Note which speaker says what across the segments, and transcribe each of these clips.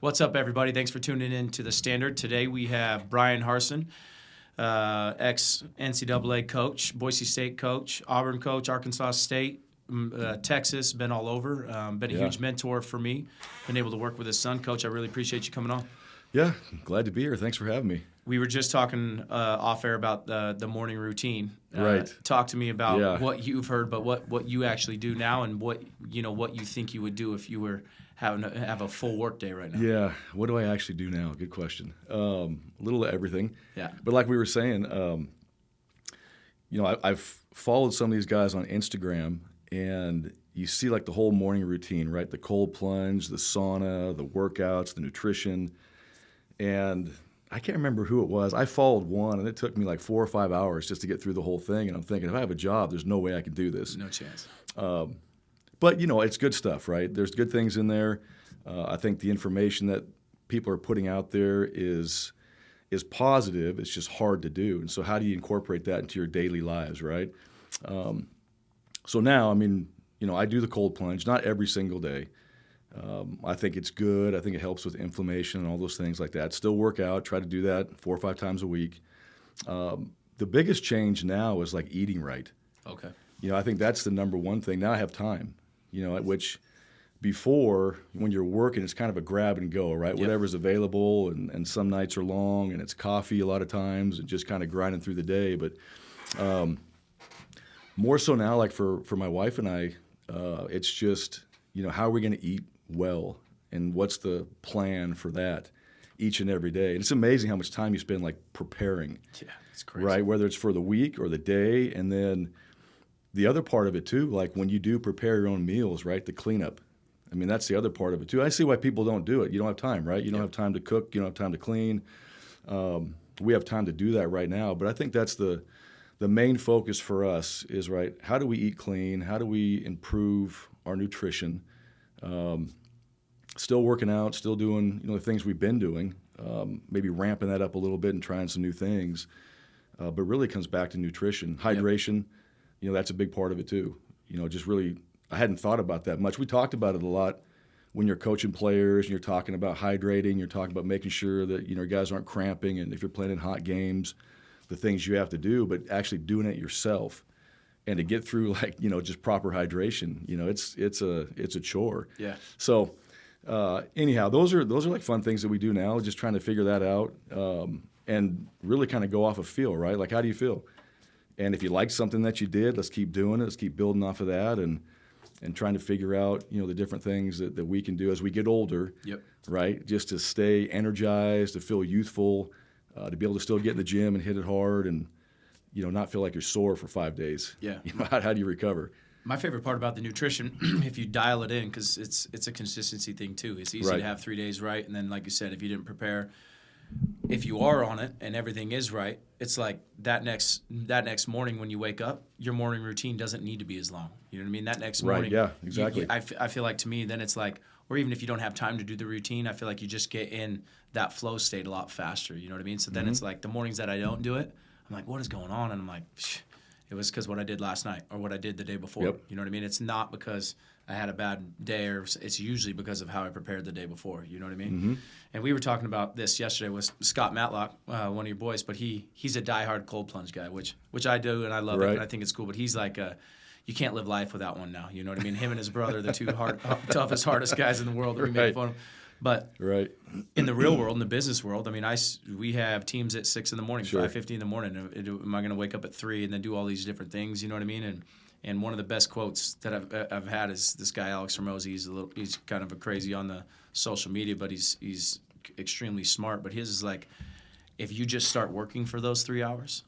Speaker 1: What's up, everybody? Thanks for tuning in to The Standard. Today we have Bryan Harsin, ex-NCAA coach, Boise State coach, Auburn coach, Arkansas State, Texas, been all over. Been a huge mentor for me. Been able to work with his son. Coach, I really appreciate you coming on.
Speaker 2: Yeah, glad to be here. Thanks for having me.
Speaker 1: We were just talking off air about the morning routine.
Speaker 2: Right.
Speaker 1: Talk to me about what you've heard, but what you actually do now, and what you think you would do if you were have a full work day right now.
Speaker 2: Yeah, what do I actually do now? Good question. A little of everything.
Speaker 1: Yeah.
Speaker 2: But like we were saying, I've followed some of these guys on Instagram, and you see like the whole morning routine, right? The cold plunge, the sauna, the workouts, the nutrition, and I can't remember who it was. I followed one, and it took me like 4 or 5 hours just to get through the whole thing. And I'm thinking, if I have a job, there's no way I can do this.
Speaker 1: No chance.
Speaker 2: But, it's good stuff, right? There's good things in there. I think the information that people are putting out there is positive. It's just hard to do. And so how do you incorporate that into your daily lives, right? So now, I do the cold plunge, not every single day. I think it's good. I think it helps with inflammation and all those things like that. Still work out, try to do that 4 or 5 times a week. The biggest change now is like eating right.
Speaker 1: Okay.
Speaker 2: I think that's the number one thing. Now I have time, which before when you're working, it's kind of a grab and go, right?
Speaker 1: Yep.
Speaker 2: Whatever's available, and some nights are long, and it's coffee a lot of times, and just kind of grinding through the day. But more so now, like for my wife and I, it's just, how are we going to eat well, and what's the plan for that each and every day? And it's amazing how much time you spend like preparing.
Speaker 1: Yeah, it's crazy.
Speaker 2: Right, whether it's for the week or the day, and then the other part of it too, like when you do prepare your own meals, right, the cleanup. That's the other part of it too. I see why people don't do it. You don't have time, right? You don't have time to cook. You don't have time to clean. We have time to do that right now, but I think that's the main focus for us is, right, how do we eat clean? How do we improve our nutrition? Still working out, still doing the things we've been doing, maybe ramping that up a little bit and trying some new things. But really it comes back to nutrition, hydration. Yep. That's a big part of it too. Just really, I hadn't thought about that much. We talked about it a lot when you're coaching players and you're talking about hydrating. You're talking about making sure that guys aren't cramping, and if you're playing in hot games, the things you have to do. But actually doing it yourself, and to get through just proper hydration, it's a chore.
Speaker 1: Yeah.
Speaker 2: So anyhow, those are like fun things that we do now. Just trying to figure that out, and really kind of go off of feel, right? Like, how do you feel? And if you like something that you did, let's keep doing it. Let's keep building off of that, and trying to figure out the different things that we can do as we get older.
Speaker 1: Yep. Right.
Speaker 2: Just to stay energized, to feel youthful, to be able to still get in the gym and hit it hard, and not feel like you're sore for 5 days.
Speaker 1: Yeah.
Speaker 2: How do you recover?
Speaker 1: My favorite part about the nutrition, if you dial it in, because it's a consistency thing too. It's easy to have 3 days right, and then like you said, if you didn't prepare, if you are on it and everything is right, it's like that next morning when you wake up, your morning routine doesn't need to be as long. You know what I mean? That next morning.
Speaker 2: Right, yeah, exactly.
Speaker 1: I feel like, to me, then it's like, or even if you don't have time to do the routine, I feel like you just get in that flow state a lot faster. You know what I mean? So then it's like the mornings that I don't do it, I'm like, what is going on? And I'm like, it was because what I did last night or what I did the day before.
Speaker 2: Yep.
Speaker 1: You know what I mean? It's not because I had a bad day, or it's usually because of how I prepared the day before. You know what I mean?
Speaker 2: Mm-hmm.
Speaker 1: And we were talking about this yesterday with Scott Matlock, one of your boys, but he's a diehard cold plunge guy, which I do, and I love it, and I think it's cool. But he's like, you can't live life without one now. You know what I mean? Him and his brother, the two toughest, hardest guys in the world. We make fun of. But in the real world, in the business world, we have teams at 6 in the morning, 5:50 in the morning. Am I going to wake up at 3 and then do all these different things? You know what I mean? And one of the best quotes that I've had is this guy Alex Hormozi. He's kind of a crazy on the social media, but he's extremely smart. But his is like, if you just start working for those 3 hours,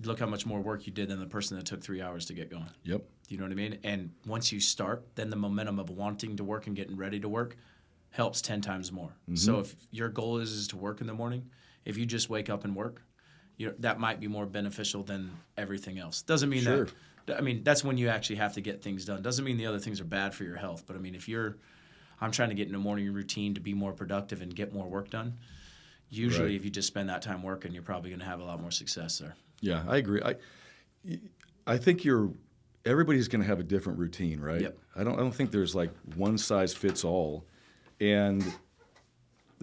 Speaker 1: look how much more work you did than the person that took 3 hours to get going.
Speaker 2: Yep.
Speaker 1: You know what I mean? And once you start, then the momentum of wanting to work and getting ready to work helps 10 times more. Mm-hmm. So if your goal is to work in the morning, if you just wake up and work, that might be more beneficial than everything else. Doesn't mean that. That's when you actually have to get things done. Doesn't mean the other things are bad for your health. But if I'm trying to get in a morning routine to be more productive and get more work done. Usually, if you just spend that time working, you're probably going to have a lot more success there.
Speaker 2: Yeah, I agree. I think everybody's going to have a different routine, right?
Speaker 1: Yep.
Speaker 2: I don't think there's like one size fits all, and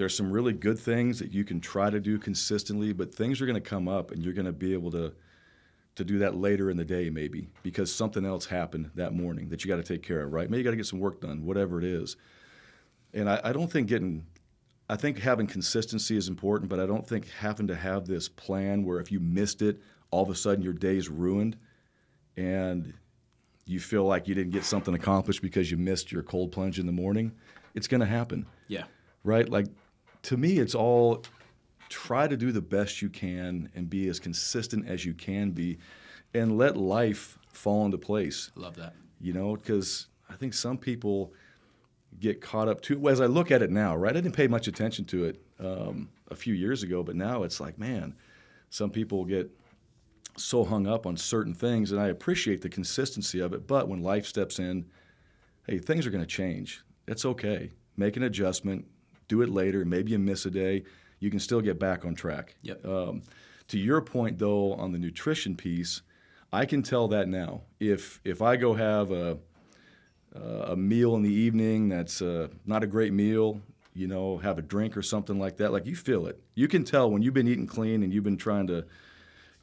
Speaker 2: there's some really good things that you can try to do consistently, but things are going to come up, and you're going to be able to do that later in the day maybe because something else happened that morning that you got to take care of, right? Maybe you got to get some work done, whatever it is. And I don't think I think having consistency is important, but I don't think having to have this plan where if you missed it, all of a sudden your day's ruined and you feel like you didn't get something accomplished because you missed your cold plunge in the morning, it's going to happen.
Speaker 1: Yeah.
Speaker 2: Right? Like, to me, it's all try to do the best you can and be as consistent as you can be and let life fall into place.
Speaker 1: I love that.
Speaker 2: You know, because I think some people get caught up too. As I look at it now, right, I didn't pay much attention to it a few years ago, but now it's like, man, some people get so hung up on certain things, and I appreciate the consistency of it, but when life steps in, hey, things are going to change. That's okay. Make an adjustment. Do it later. Maybe you miss a day. You can still get back on track.
Speaker 1: Yep.
Speaker 2: To your point, though, on the nutrition piece, I can tell that now. If I go have a meal in the evening that's not a great meal, you know, have a drink or something like that, like you feel it. You can tell when you've been eating clean and you've been trying to,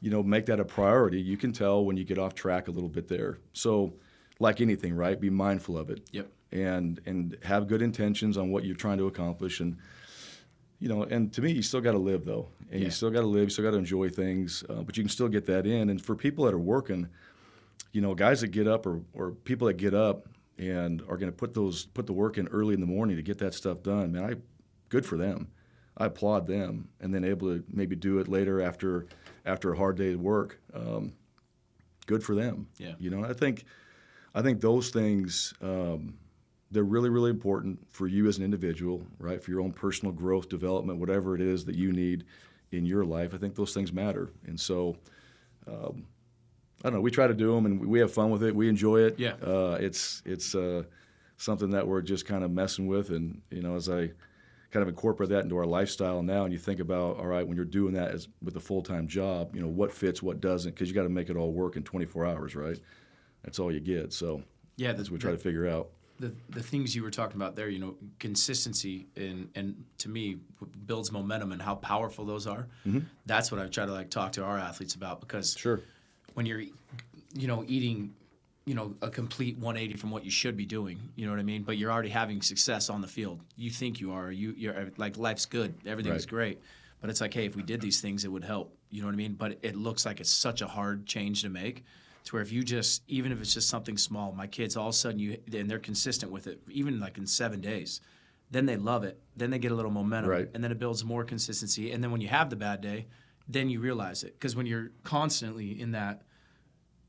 Speaker 2: you know, make that a priority. You can tell when you get off track a little bit there. So, like anything, right? Be mindful of it.
Speaker 1: Yep.
Speaker 2: And have good intentions on what you're trying to accomplish. And, you know, and to me, you still got to live, though. And you still got to live. You still got to enjoy things. But you can still get that in. And for people that are working, you know, guys that get up or people that get up and are going to put the work in early in the morning to get that stuff done, man, good for them. I applaud them. And then able to maybe do it later after a hard day of work, good for them.
Speaker 1: Yeah.
Speaker 2: You know, I think those things, they're really, really important for you as an individual, right? For your own personal growth, development, whatever it is that you need in your life. I think those things matter. And so, I don't know, we try to do them and we have fun with it. We enjoy it.
Speaker 1: Yeah.
Speaker 2: It's something that we're just kind of messing with. And, you know, as I kind of incorporate that into our lifestyle now, and you think about, all right, when you're doing that as with a full-time job, you know, what fits, what doesn't, because you got to make it all work in 24 hours, right? That's all you get. So
Speaker 1: yeah,
Speaker 2: that's what we try to figure out.
Speaker 1: The things you were talking about there, you know, consistency and to me builds momentum and how powerful those are. Mm-hmm. That's what I try to like talk to our athletes about, because
Speaker 2: sure,
Speaker 1: when you're, you know, eating, you know, a complete 180 from what you should be doing, you know what I mean? But you're already having success on the field. You think you are. You're like, life's good. Everything's great. But it's like, hey, if we did these things, it would help. You know what I mean? But it looks like it's such a hard change to make. To where if you just, even if it's just something small, my kids all of a sudden, and they're consistent with it, even like in 7 days, then they love it. Then they get a little momentum.
Speaker 2: Right.
Speaker 1: And then it builds more consistency. And then when you have the bad day, then you realize it. Because when you're constantly in that,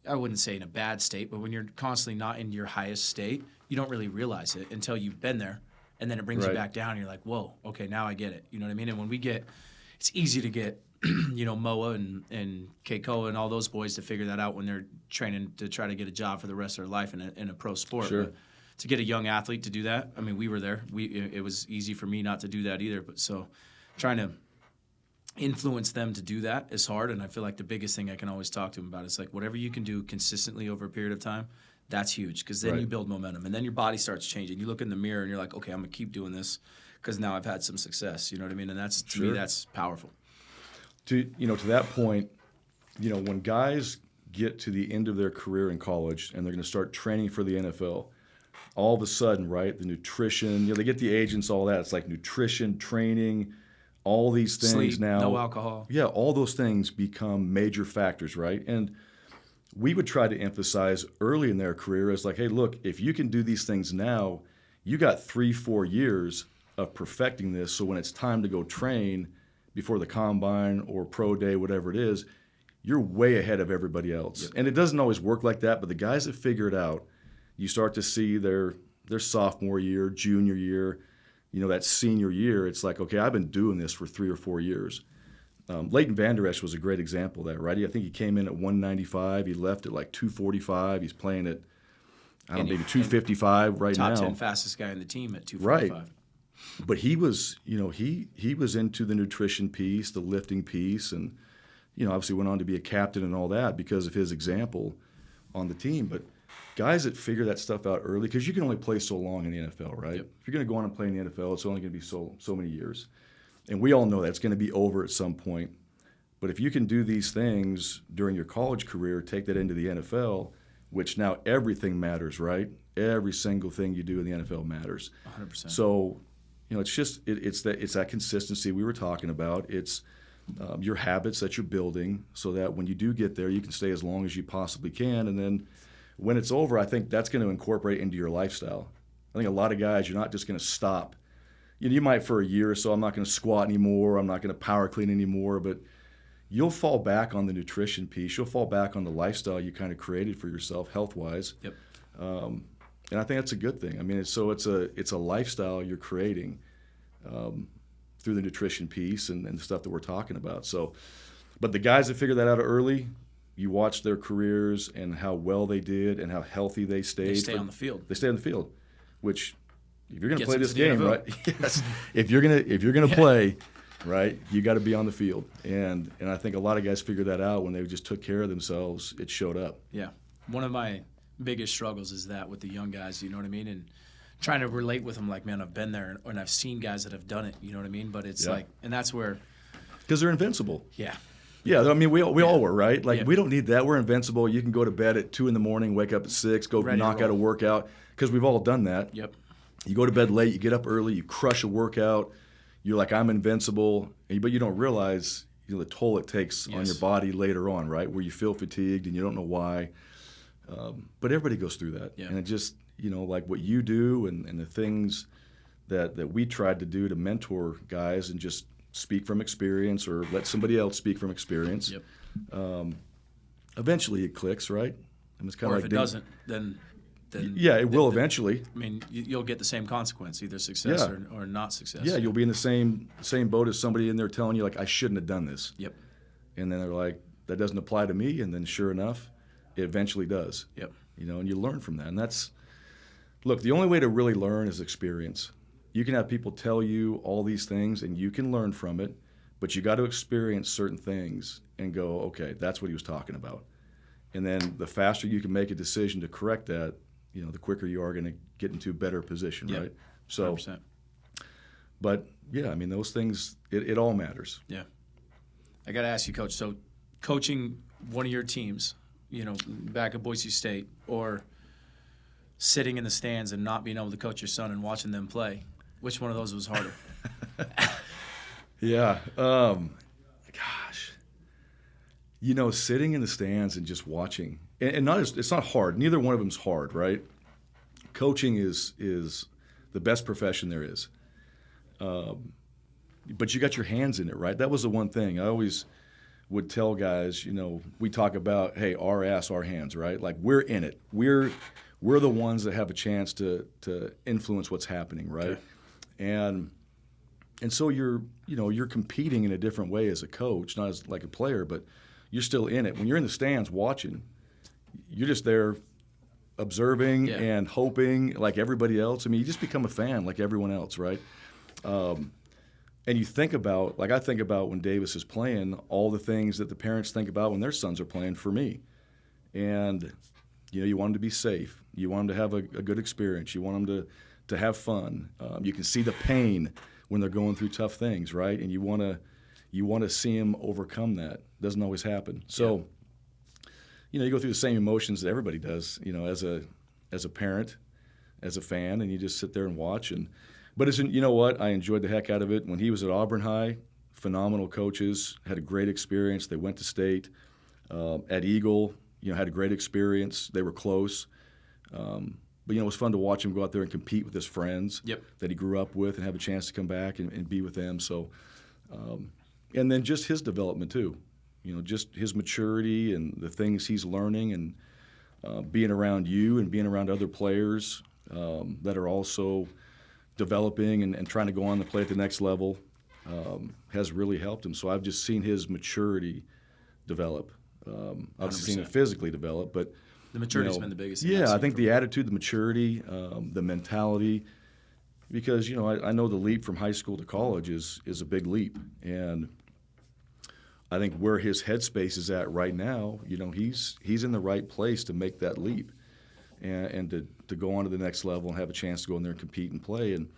Speaker 1: I wouldn't say in a bad state, but when you're constantly not in your highest state, you don't really realize it until you've been there. And then it brings you back down and you're like, whoa, okay, now I get it. You know what I mean? And when we get, it's easy to get, you know, Moa and Keikoa and all those boys to figure that out when they're training to try to get a job for the rest of their life in a pro sport.
Speaker 2: Sure.
Speaker 1: But to get a young athlete to do that, I mean, we were there. It was easy for me not to do that either. But so trying to influence them to do that is hard. And I feel like the biggest thing I can always talk to them about is like whatever you can do consistently over a period of time, that's huge, because then you build momentum. And then your body starts changing. You look in the mirror and you're like, okay, I'm going to keep doing this because now I've had some success. You know what I mean? And that's, to me, that's powerful.
Speaker 2: To that point, you know, when guys get to the end of their career in college and they're going to start training for the NFL, all of a sudden, right, the nutrition, you know, they get the agents, all that. It's like nutrition, training, all these things.
Speaker 1: Sleep,
Speaker 2: now.
Speaker 1: No alcohol.
Speaker 2: Yeah, all those things become major factors, right? And we would try to emphasize early in their career as like, hey, look, if you can do these things now, you got 3-4 years of perfecting this. So when it's time to go train before the combine or pro day, whatever it is, you're way ahead of everybody else. Yep. And it doesn't always work like that, but the guys that figure it out, you start to see their sophomore year, junior year, you know, that senior year, it's like, okay, I've been doing this for 3 or 4 years. Leighton Vander Esch was a great example of that, right? I think he came in at 195. He left at like 245. He's playing at, maybe 255 right now.
Speaker 1: Top 10 fastest guy in the team at 245.
Speaker 2: Right. But he was, you know, he was into the nutrition piece, the lifting piece, and, you know, obviously went on to be a captain and all that because of his example on the team. But guys that figure that stuff out early, because you can only play so long in the NFL, right?
Speaker 1: Yep.
Speaker 2: If you're going to go on and play in the NFL, it's only going to be so many years. And we all know that's going to be over at some point. But if you can do these things during your college career, take that into the NFL, which now everything matters, right? Every single thing you do in the NFL matters.
Speaker 1: 100%.
Speaker 2: So, it's just it's that consistency we were talking about. It's your habits that you're building so that when you do get there, you can stay as long as you possibly can. And then when it's over, I think that's going to incorporate into your lifestyle. I think a lot of guys, you're not just going to stop. You might for a year or so, I'm not going to squat anymore, I'm not going to power clean anymore, but you'll fall back on the nutrition piece. You'll fall back on the lifestyle you kind of created for yourself health-wise.
Speaker 1: Yep.
Speaker 2: And I think that's a good thing. I mean, it's a lifestyle you're creating through the nutrition piece and the stuff that we're talking about. So, but the guys that figure that out early, you watch their careers and how well they did and how healthy they stayed.
Speaker 1: They stay on the field.
Speaker 2: They stay on the field, which if you're going to
Speaker 1: Gets
Speaker 2: play this
Speaker 1: into the
Speaker 2: game,
Speaker 1: NFL.
Speaker 2: right? Yes. If you're gonna play, right, you got to be on the field. And I think a lot of guys figured that out when they just took care of themselves. It showed up.
Speaker 1: Yeah. One of my biggest struggles is that with the young guys, you know what I mean? And trying to relate with them like, man, I've been there and I've seen guys that have done it, you know what I mean? But it's like, and that's where.
Speaker 2: Because they're invincible.
Speaker 1: Yeah.
Speaker 2: Yeah, I mean, we all were, right? Like, we don't need that. We're invincible. You can go to bed at 2 in the morning, wake up at 6, go knock out a workout, because we've all done that.
Speaker 1: Yep.
Speaker 2: You go to bed late, you get up early, you crush a workout. You're like, I'm invincible, but you don't realize the toll it takes on your body later on, right? Where you feel fatigued and you don't know why. But everybody goes through that.
Speaker 1: Yeah.
Speaker 2: And it just, like what you do and the things that we tried to do to mentor guys and just speak from experience or let somebody else speak from experience.
Speaker 1: Yep.
Speaker 2: Eventually it clicks, right? And it's kind
Speaker 1: or
Speaker 2: of
Speaker 1: if it doesn't, then
Speaker 2: yeah, it will eventually.
Speaker 1: I mean, you'll get the same consequence, either success or not success.
Speaker 2: Yeah, you'll be in the same boat as somebody in there telling you, like, I shouldn't have done this.
Speaker 1: Yep.
Speaker 2: And then they're like, that doesn't apply to me. And then sure enough, it eventually does.
Speaker 1: Yep.
Speaker 2: And you learn from that. And look, the only way to really learn is experience. You can have people tell you all these things and you can learn from it, but you got to experience certain things and go, okay, that's what he was talking about. And then the faster you can make a decision to correct that, the quicker you are going to get into a better position,
Speaker 1: yep.
Speaker 2: right? So,
Speaker 1: 100%.
Speaker 2: But yeah, I mean, those things, it all matters.
Speaker 1: Yeah. I got to ask you, Coach, so coaching one of your teams, back at Boise State, or sitting in the stands and not being able to coach your son and watching them play, which one of those was harder?
Speaker 2: Yeah. Gosh. Sitting in the stands and just watching, and it's not hard. Neither one of them's hard, right? Coaching is the best profession there is. But you got your hands in it, right? That was the one thing. I always would tell guys, we talk about, hey, our ass, our hands, right? Like, we're in it. We're the ones that have a chance to influence what's happening, right?
Speaker 1: Okay.
Speaker 2: And so you're competing in a different way as a coach, not as like a player, but you're still in it. When you're in the stands watching, you're just there observing and hoping like everybody else. I mean, you just become a fan like everyone else, right? And you think about, like I think about when Davis is playing, all the things that the parents think about when their sons are playing for me. And, you want them to be safe. You want them to have a good experience. You want them to have fun. You can see the pain when they're going through tough things, right? And you want to see them overcome that. Doesn't always happen. So, you go through the same emotions that everybody does, as a parent, as a fan, and you just sit there and watch. But you know what? I enjoyed the heck out of it. When he was at Auburn High, phenomenal coaches, had a great experience. They went to state. At Eagle, had a great experience. They were close. But, it was fun to watch him go out there and compete with his friends that he grew up with and have a chance to come back and be with them. So, and then just his development too. Just his maturity and the things he's learning and being around you and being around other players that are also developing and trying to go on to play at the next level has really helped him. So I've just seen his maturity develop. I've seen it physically develop, but
Speaker 1: the maturity's been the biggest.
Speaker 2: Yeah, I think the attitude, the maturity, the mentality, because I know the leap from high school to college is a big leap, and I think where his headspace is at right now, he's in the right place to make that leap, and to go on to the next level and have a chance to go in there and compete and play. And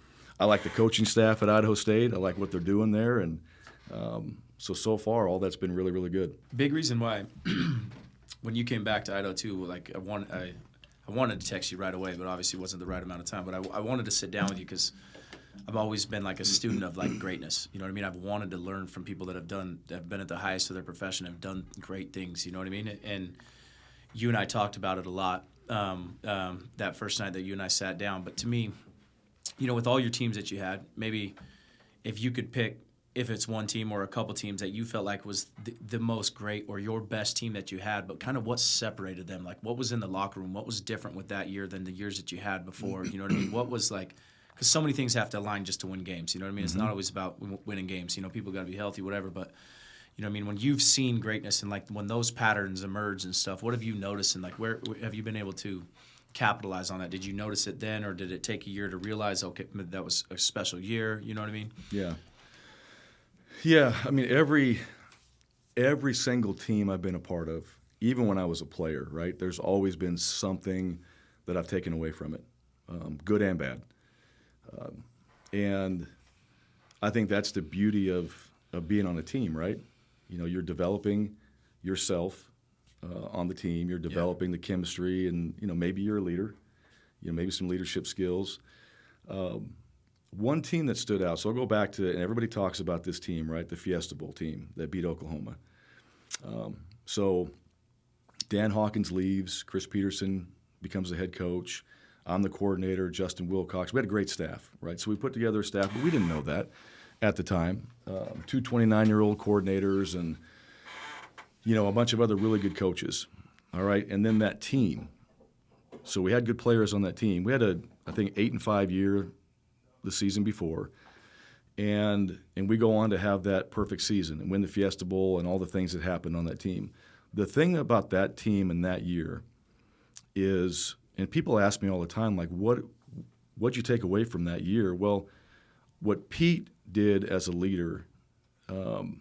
Speaker 2: I like the coaching staff at Idaho State. I like what they're doing there, and so far all that's been really, really good.
Speaker 1: Big reason why when you came back to Idaho too, like I wanted to text you right away, but obviously it wasn't the right amount of time. But I wanted to sit down with you because I've always been like a student of like greatness. You know what I mean? I've wanted to learn from people that have been at the highest of their profession, have done great things. You know what I mean? And you and I talked about it a lot that first night that you and I sat down. But to me, you know, with all your teams that you had, maybe if you could pick, if it's one team or a couple teams that you felt like was the most great or your best team that you had, but kind of what separated them? Like what was in the locker room? What was different with that year than the years that you had before? You know what I mean? What was like, because so many things have to align just to win games. You know what I mean? It's not always about winning games. You know, people got to be healthy, whatever. But, you know what I mean? When you've seen greatness and like when those patterns emerge and stuff, what have you noticed and like where have you been able to capitalize on that? Did you notice it then, or did it take a year to realize, okay, that was a special year? You know what I mean?
Speaker 2: Yeah, I mean, every single team I've been a part of, even when I was a player, right, there's always been something that I've taken away from it, good and bad. And I think that's the beauty of being on a team, right? You know, you're developing yourself on the team. You're developing the chemistry, and, you know, maybe you're a leader, you know, maybe some leadership skills. One team that stood out, so I'll go back to, and everybody talks about this team, right, the Fiesta Bowl team that beat Oklahoma. So Dan Hawkins leaves, Chris Peterson becomes the head coach, I'm the coordinator, Justin Wilcox. We had a great staff, right? So we put together a staff, but we didn't know that at the time. Two 29-year-old coordinators and, you know, a bunch of other really good coaches, all right? And then that team. So we had good players on that team. We had I think, 8-5 year the season before, and we go on to have that perfect season and win the Fiesta Bowl and all the things that happened on that team. The thing about that team and that year is, and people ask me all the time, like, what'd you take away from that year? Well, what Pete did as a leader, and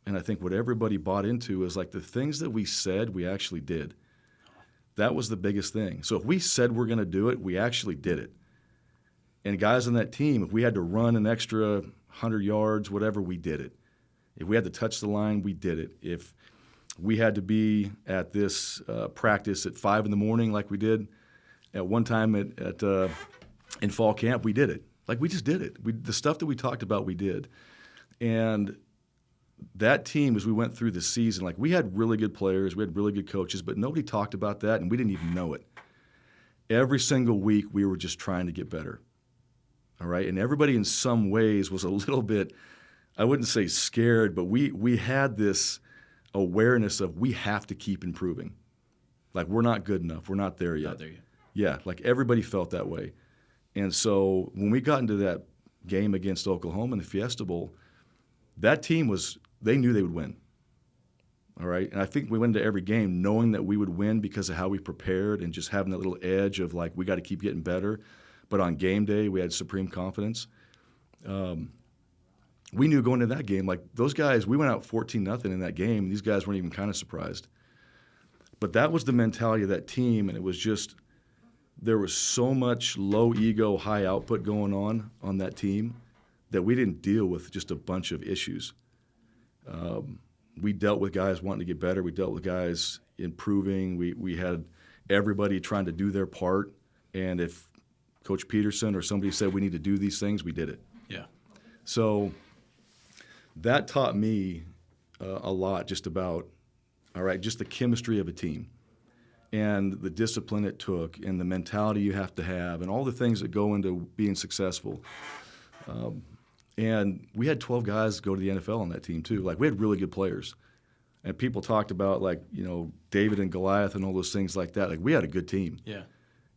Speaker 2: I think what everybody bought into, is like the things that we said, we actually did. That was the biggest thing. So if we said we're going to do it, we actually did it. And guys on that team, if we had to run an extra 100 yards, whatever, we did it. If we had to touch the line, we did it. If we had to be at this practice at 5 in the morning like we did at one time in fall camp, we did it. Like, we just did it. The stuff that we talked about, we did. And that team, as we went through the season, like, we had really good players, we had really good coaches, but nobody talked about that, and we didn't even know it. Every single week, we were just trying to get better. All right, and everybody in some ways was a little bit, I wouldn't say scared, but we had this awareness of we have to keep improving. Like, we're not good enough. We're not there yet.
Speaker 1: Not there yet.
Speaker 2: Yeah, like everybody felt that way. And so when we got into that game against Oklahoma in the Fiesta Bowl, that team they knew they would win. All right, and I think we went into every game knowing that we would win because of how we prepared and just having that little edge of, like, we got to keep getting better. But on game day, we had supreme confidence. We knew going into that game, like, those guys, we went out 14-0 in that game. These guys weren't even kind of surprised. But that was the mentality of that team, and it was just, there was so much low ego, high output going on that team that we didn't deal with just a bunch of issues. We dealt with guys wanting to get better. We dealt with guys improving. We had everybody trying to do their part, and if Coach Petersen or somebody said we need to do these things, we did it.
Speaker 1: Yeah.
Speaker 2: So that taught me a lot just about, all right, just the chemistry of a team and the discipline it took and the mentality you have to have and all the things that go into being successful. And we had 12 guys go to the NFL on that team too. Like, we had really good players. And people talked about, like, you know, David and Goliath and all those things like that. Like, we had a good team.
Speaker 1: Yeah.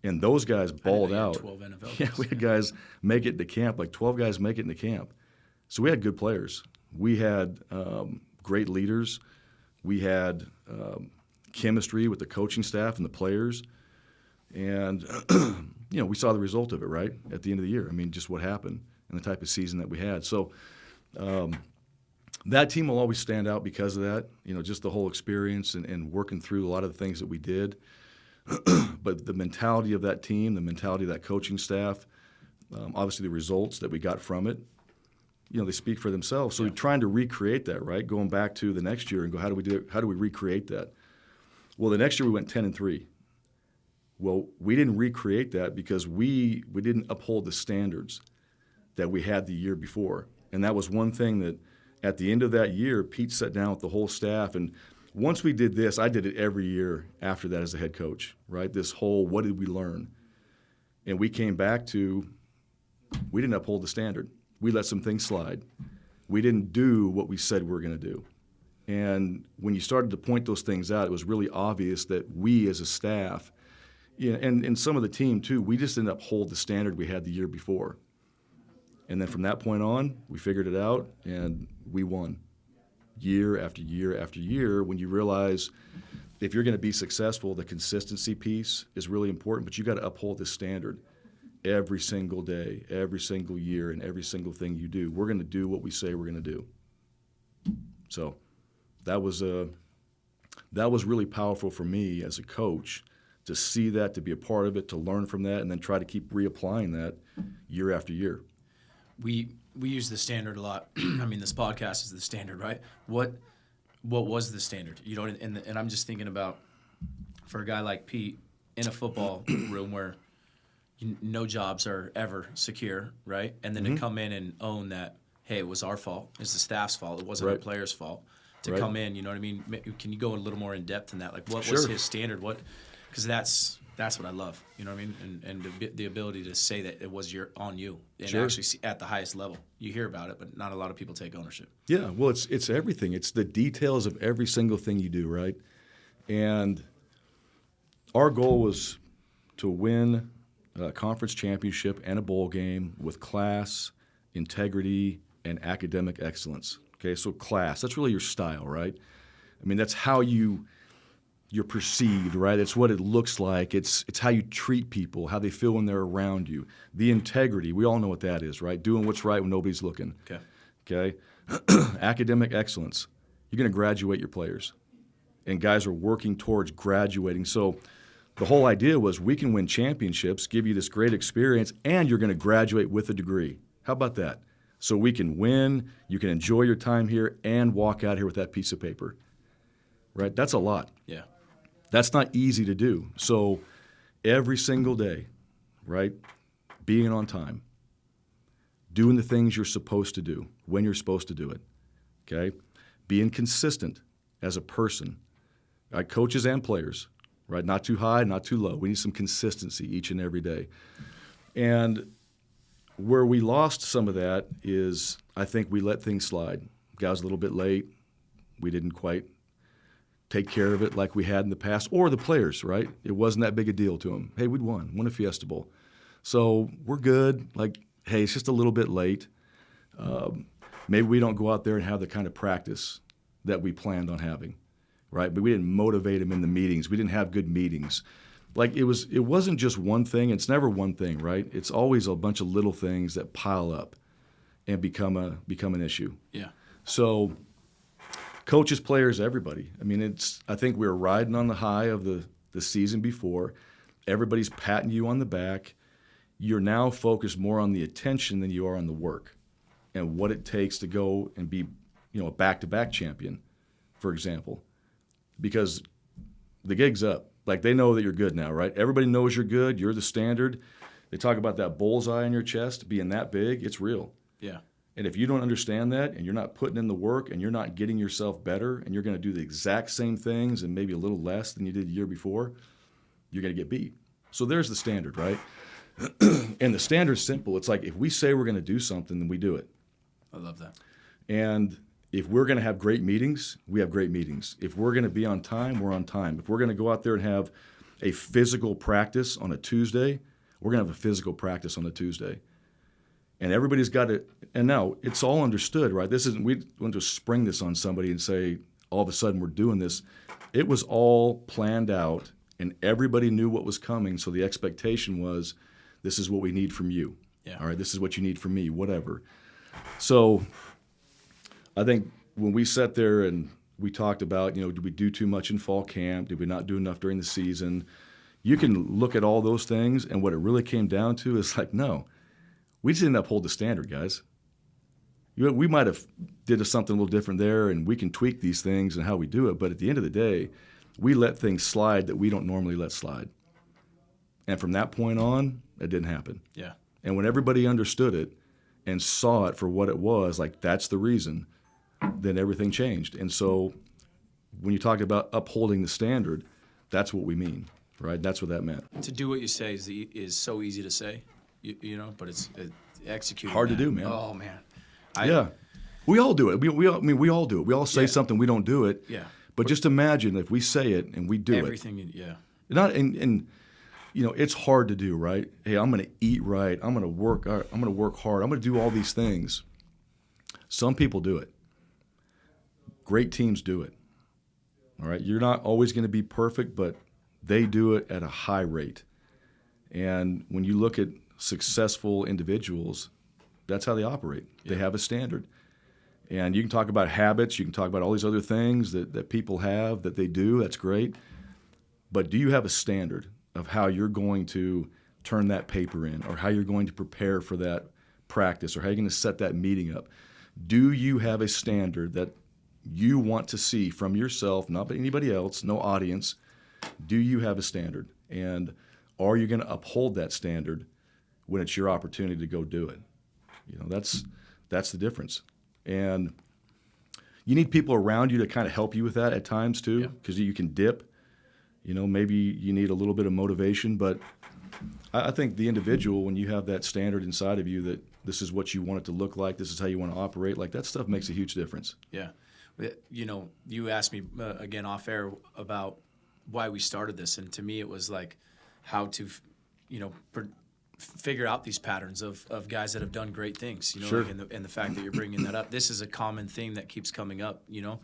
Speaker 2: And those guys balled out.
Speaker 1: 12 NFL guys.
Speaker 2: Yeah, we had guys make it into camp, like 12 guys make it into camp. So we had good players. We had great leaders. We had chemistry with the coaching staff and the players. And, you know, we saw the result of it, right, at the end of the year. I mean, just what happened and the type of season that we had. So that team will always stand out because of that, you know, just the whole experience and working through a lot of the things that we did. But the mentality of that team, the mentality of that coaching staff, obviously the results that we got from it, they speak for themselves. So we're trying to recreate that, right? Going back to the next year and go, how do we do it? How do we recreate that? Well, the next year we went 10-3. Well, we didn't recreate that because we didn't uphold the standards that we had the year before. And that was one thing that at the end of that year, Pete sat down with the whole staff. And once we did this, I did it every year after that as a head coach, right? This whole, what did we learn? And we came back to, we didn't uphold the standard. We let some things slide. We didn't do what we said we were going to do. And when you started to point those things out, it was really obvious that we as a staff, and some of the team too, we just didn't uphold the standard we had the year before. And then from that point on, we figured it out, and we won year after year after year. When you realize if you're going to be successful, the consistency piece is really important, but you got to uphold this standard every single day, every single year, and every single thing you do. We're going to do what we say we're going to do. So that was really powerful for me as a coach to see that, to be a part of it, to learn from that, and then try to keep reapplying that year after year.
Speaker 1: We use the standard a lot. I mean, this podcast is the standard, right? What was the standard? And I'm just thinking about, for a guy like Pete in a football room where no jobs are ever secure, right? And then to come in and own that, hey, it was our fault. It's the staff's fault. It wasn't the player's fault. To come in, you know what I mean? Can you go a little more in depth in that? Like, what was his standard? Because that's what I love. You know what I mean? And the ability to say that it was on you and actually see at the highest level. You hear about it, but not a lot of people take ownership.
Speaker 2: Yeah, well, it's everything. It's the details of every single thing you do, right? And our goal was to win a conference championship and a bowl game with class, integrity, and academic excellence. Okay, so class, that's really your style, right? I mean, that's how you're perceived, right? It's what it looks like. It's how you treat people, how they feel when they're around you. The integrity, we all know what that is, right? Doing what's right when nobody's looking. Okay? Academic excellence. You're going to graduate your players. And guys are working towards graduating. So the whole idea was we can win championships, give you this great experience, and you're going to graduate with a degree. How about that? So we can win, you can enjoy your time here, and walk out here with that piece of paper. Right? That's a lot.
Speaker 1: Yeah.
Speaker 2: That's not easy to do. So every single day, right, being on time, doing the things you're supposed to do when you're supposed to do it, okay? Being consistent as a person, right? Coaches and players, right? Not too high, not too low. We need some consistency each and every day. And where we lost some of that is I think we let things slide. Guy was a little bit late. We didn't quite take care of it like we had in the past, or the players, right? It wasn't that big a deal to them. Hey, we'd won a Fiesta Bowl. So we're good. Like, hey, it's just a little bit late. Maybe we don't go out there and have the kind of practice that we planned on having, right? But we didn't motivate them in the meetings. We didn't have good meetings. Like it wasn't just one thing. It's never one thing, right? It's always a bunch of little things that pile up and become an issue.
Speaker 1: Yeah.
Speaker 2: So coaches, players, everybody. I mean, I think we were riding on the high of the season before. Everybody's patting you on the back. You're now focused more on the attention than you are on the work and what it takes to go and be, a back-to-back champion, for example, because the gig's up. Like, they know that you're good now, right? Everybody knows you're good. You're the standard. They talk about that bullseye in your chest being that big. It's real.
Speaker 1: Yeah.
Speaker 2: And if you don't understand that and you're not putting in the work and you're not getting yourself better and you're going to do the exact same things and maybe a little less than you did the year before, you're going to get beat. So there's the standard, right? And the standard's simple. It's like if we say we're going to do something, then we do it.
Speaker 1: I love that.
Speaker 2: And if we're going to have great meetings, we have great meetings. If we're going to be on time, we're on time. If we're going to go out there and have a physical practice on a Tuesday, we're going to have a physical practice on a Tuesday. And everybody's got it. And now it's all understood, right? This isn't, we want to spring this on somebody and say, all of a sudden we're doing this. It was all planned out and everybody knew what was coming. So the expectation was, this is what we need from you.
Speaker 1: Yeah.
Speaker 2: All right, this is what you need from me, whatever. So I think when we sat there and we talked about, did we do too much in fall camp? Did we not do enough during the season? you can look at all those things, and what it really came down to is like, no, we just didn't uphold the standard, guys. We might have did something a little different there, and we can tweak these things and how we do it, but at the end of the day, we let things slide that we don't normally let slide. And from that point on, it didn't happen.
Speaker 1: Yeah.
Speaker 2: And when everybody understood it and saw it for what it was, like that's the reason, then everything changed. And so when you talk about upholding the standard, that's what we mean, right? That's what that meant.
Speaker 1: To do what you say is so easy to say, you know, but it's executing.
Speaker 2: Hard to do, man.
Speaker 1: Oh, man.
Speaker 2: Yeah. We all do it. We all do it. We all say something, we don't do it.
Speaker 1: Yeah.
Speaker 2: But just imagine if we say it and we do
Speaker 1: everything, yeah.
Speaker 2: And you know, it's hard to do, right? Hey, I'm going to eat right. I'm going to work hard. I'm going to do all these things. Some people do it. Great teams do it. All right? You're not always going to be perfect, but they do it at a high rate. And when you look at successful individuals, that's how they operate. Yeah. They have a standard. And you can talk about habits. You can talk about all these other things that people have, that they do. That's great. But do you have a standard of how you're going to turn that paper in, or how you're going to prepare for that practice, or how you're going to set that meeting up? Do you have a standard that you want to see from yourself, not by anybody else, no audience? Do you have a standard? And are you going to uphold that standard when it's your opportunity to go do it? You know, that's the difference. And you need people around you to kind of help you with that at times too, because you can dip. You know, maybe you need a little bit of motivation, but I think the individual, when you have that standard inside of you that this is what you want it to look like, this is how you want to operate, like that stuff makes a huge difference. Yeah.
Speaker 1: You know, you asked me again off air about why we started this, and to me it was like how to, you know, figure out these patterns of guys that have done great things, you know,
Speaker 2: sure.
Speaker 1: Like, and the fact that you're bringing that up. This is a common theme that keeps coming up, you know.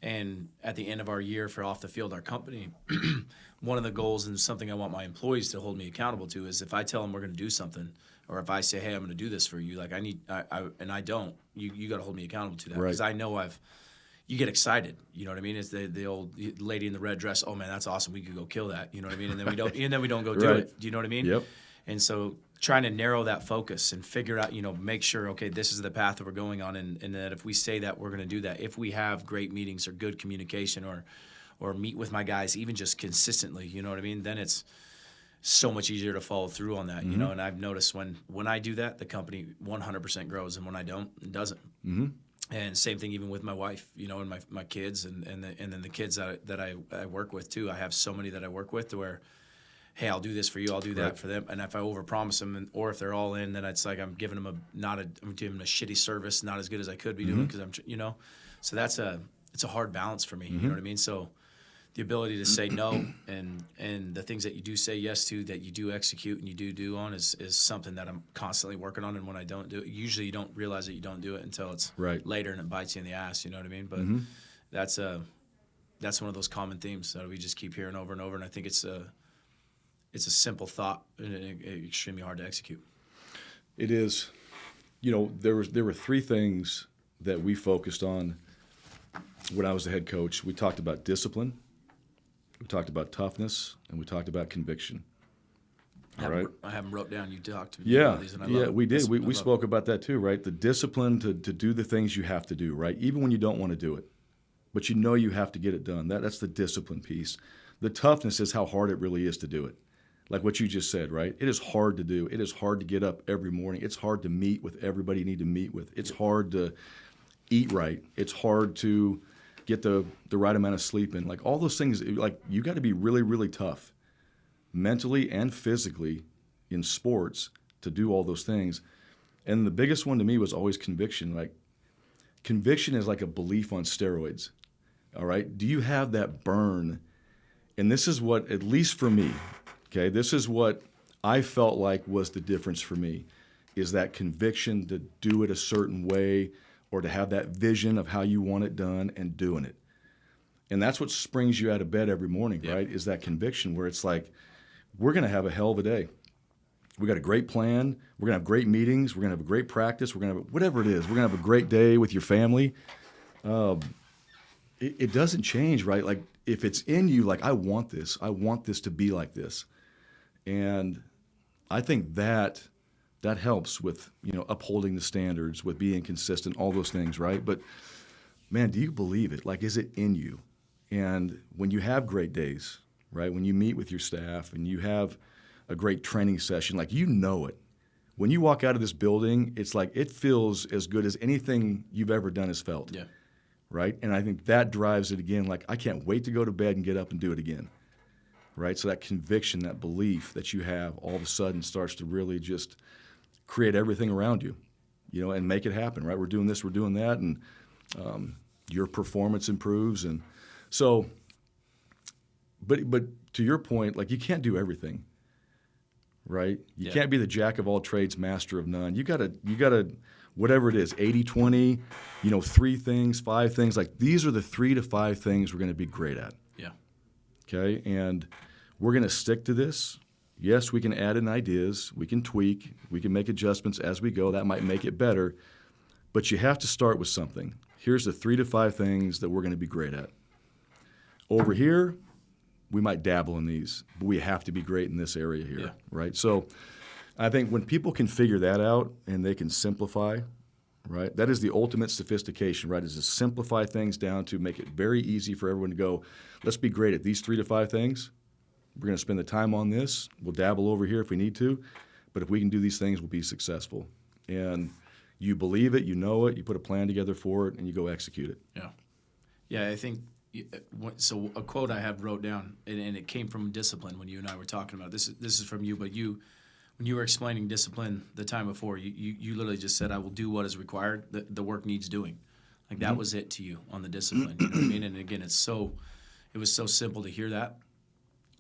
Speaker 1: And at the end of our year for Off the Field, our company, one of the goals and something I want my employees to hold me accountable to is if I tell them we're going to do something, or if I say, hey, I'm going to do this for you, like I don't, you got to hold me accountable to that.
Speaker 2: Right.
Speaker 1: Because I know you get excited, you know what I mean? It's the old lady in the red dress, oh man, that's awesome, we could go kill that, you know what I mean? And then we don't go do
Speaker 2: right.
Speaker 1: it, do you know what I mean?
Speaker 2: Yep.
Speaker 1: And so trying to narrow that focus and figure out, you know, make sure, okay, this is the path that we're going on, and that if we say that, we're going to do that. If we have great meetings or good communication or meet with my guys even just consistently, you know what I mean, then it's so much easier to follow through on that, you know. And I've noticed when I do that, the company 100% grows, and when I don't, it doesn't. Mm-hmm. And same thing even with my wife, you know, and my kids and then the kids that I work with too. I have so many that I work with to where, hey, I'll do this for you, I'll do that right. for them. And if I overpromise them, or if they're all in, then it's like I'm giving them I'm giving them a shitty service, not as good as I could be doing, because I'm, you know. So it's a hard balance for me. You know what I mean? So the ability to say no and the things that you do say yes to, that you do execute and you do on is something that I'm constantly working on. And when I don't do it, usually you don't realize that you don't do it until it's
Speaker 2: right.
Speaker 1: later and it bites you in the ass. You know what I mean? But that's one of those common themes that we just keep hearing over and over. And I think it's a simple thought and extremely hard to execute.
Speaker 2: It is. You know, there were three things that we focused on when I was the head coach. We talked about discipline, we talked about toughness, and we talked about conviction. All right? I
Speaker 1: have them wrote down. You talked to me about these, and I love
Speaker 2: we did. We spoke about that too, right? The discipline to do the things you have to do, right? Even when you don't want to do it, but you know you have to get it done. That's the discipline piece. The toughness is how hard it really is to do it. Like what you just said, right? It is hard to do. It is hard to get up every morning. It's hard to meet with everybody you need to meet with. It's hard to eat right. It's hard to get the right amount of sleep in. Like all those things, like you got to be really, really tough mentally and physically in sports to do all those things. And the biggest one to me was always conviction. Like conviction is like a belief on steroids. All right? Do you have that burn? And this is what, at least for me, okay, this is what I felt like was the difference for me, is that conviction to do it a certain way or to have that vision of how you want it done and doing it. And that's what springs you out of bed every morning, right, is that conviction where it's like, we're going to have a hell of a day. We got a great plan. We're going to have great meetings. We're going to have a great practice. We're going to have whatever it is. We're going to have a great day with your family. It doesn't change, right? Like if it's in you, like I want this to be like this. And I think that helps with, upholding the standards, with being consistent, all those things, right? But, man, do you believe it? Like, is it in you? And when you have great days, right, when you meet with your staff and you have a great training session, like, you know it. When you walk out of this building, it's like it feels as good as anything you've ever done has felt.
Speaker 1: Yeah.
Speaker 2: Right? And I think that drives it again. Like, I can't wait to go to bed and get up and do it again. Right? So that conviction, that belief that you have all of a sudden starts to really just create everything around you, and make it happen, right? We're doing this, we're doing that, and your performance improves. And so, but to your point, like, you can't do everything, right? You can't be the jack of all trades, master of none. You gotta, whatever it is, 80-20, 3 things, 5 things, like, these are the 3 to 5 things we're going to be great at.
Speaker 1: Yeah.
Speaker 2: Okay? And we're going to stick to this. Yes, we can add in ideas, we can tweak, we can make adjustments as we go. That might make it better, but you have to start with something. Here's the 3 to 5 things that we're going to be great at. Over here, we might dabble in these, but we have to be great in this area here, right? So I think when people can figure that out and they can simplify, right, that is the ultimate sophistication, right, is to simplify things down to make it very easy for everyone to go, let's be great at these 3 to 5 things. We're going to spend the time on this. We'll dabble over here if we need to. But if we can do these things, we'll be successful. And you believe it, you know it, you put a plan together for it, and you go execute it.
Speaker 1: Yeah. Yeah, I think so. A quote I have wrote down, and it came from discipline when you and I were talking about this. This is from you, but when you were explaining discipline the time before, you literally just said, I will do what is required. The work needs doing. Like, that was it to you on the discipline. You know what I mean? And again, it was so simple to hear that.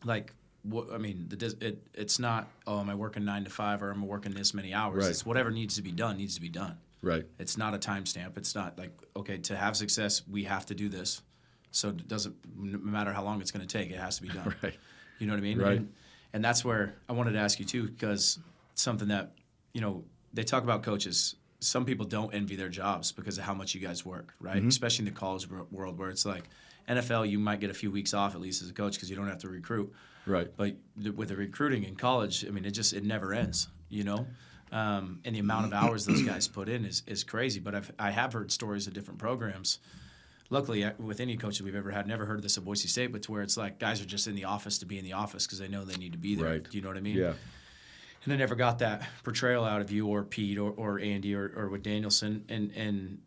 Speaker 1: Like, it's not, am I working 9 to 5 or am I working this many hours?
Speaker 2: Right.
Speaker 1: It's whatever needs to be done needs to be done.
Speaker 2: Right.
Speaker 1: It's not a timestamp. It's not like, okay, to have success, we have to do this. So it doesn't, no matter how long it's going to take, it has to be done.
Speaker 2: Right.
Speaker 1: You know what I mean?
Speaker 2: Right.
Speaker 1: And that's where I wanted to ask you too, because something that, they talk about coaches. Some people don't envy their jobs because of how much you guys work, right? Mm-hmm. Especially in the college world where it's like, NFL, you might get a few weeks off at least as a coach because you don't have to recruit.
Speaker 2: Right.
Speaker 1: But with the recruiting in college, I mean, it never ends, and the amount of hours those guys put in is crazy. But I have heard stories of different programs. Luckily, with any coach that we've ever had, never heard of this at Boise State, but to where it's like guys are just in the office to be in the office because they know they need to be there.
Speaker 2: Right.
Speaker 1: Do you know what I mean?
Speaker 2: Yeah.
Speaker 1: And I never got that portrayal out of you or Pete or Andy or with Danielson. And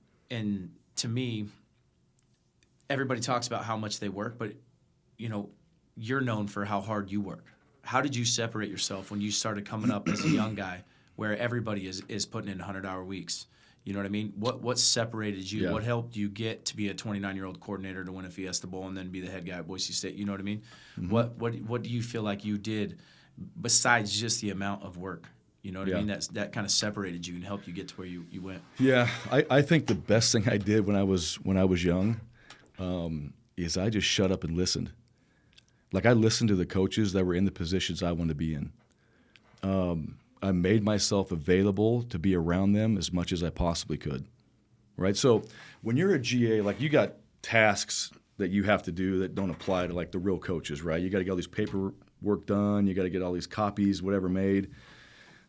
Speaker 1: to me, everybody talks about how much they work, but, you're known for how hard you work. How did you separate yourself when you started coming up as a young guy where everybody is putting in 100-hour weeks? You know what I mean? What separated you?
Speaker 2: Yeah.
Speaker 1: What helped you get to be a 29-year-old coordinator to win a Fiesta Bowl and then be the head guy at Boise State? You know what I mean? Mm-hmm. What do you feel like you did besides just the amount of work? You know what I mean? That kind of separated you and helped you get to where you went.
Speaker 2: Yeah, I think the best thing I did when I was young is I just shut up and listened. Like, I listened to the coaches that were in the positions I wanted to be in. I made myself available to be around them as much as I possibly could, right? So when you're a GA, like, you got tasks that you have to do that don't apply to, like, the real coaches, right? You got to get all these paperwork done. You got to get all these copies, whatever made.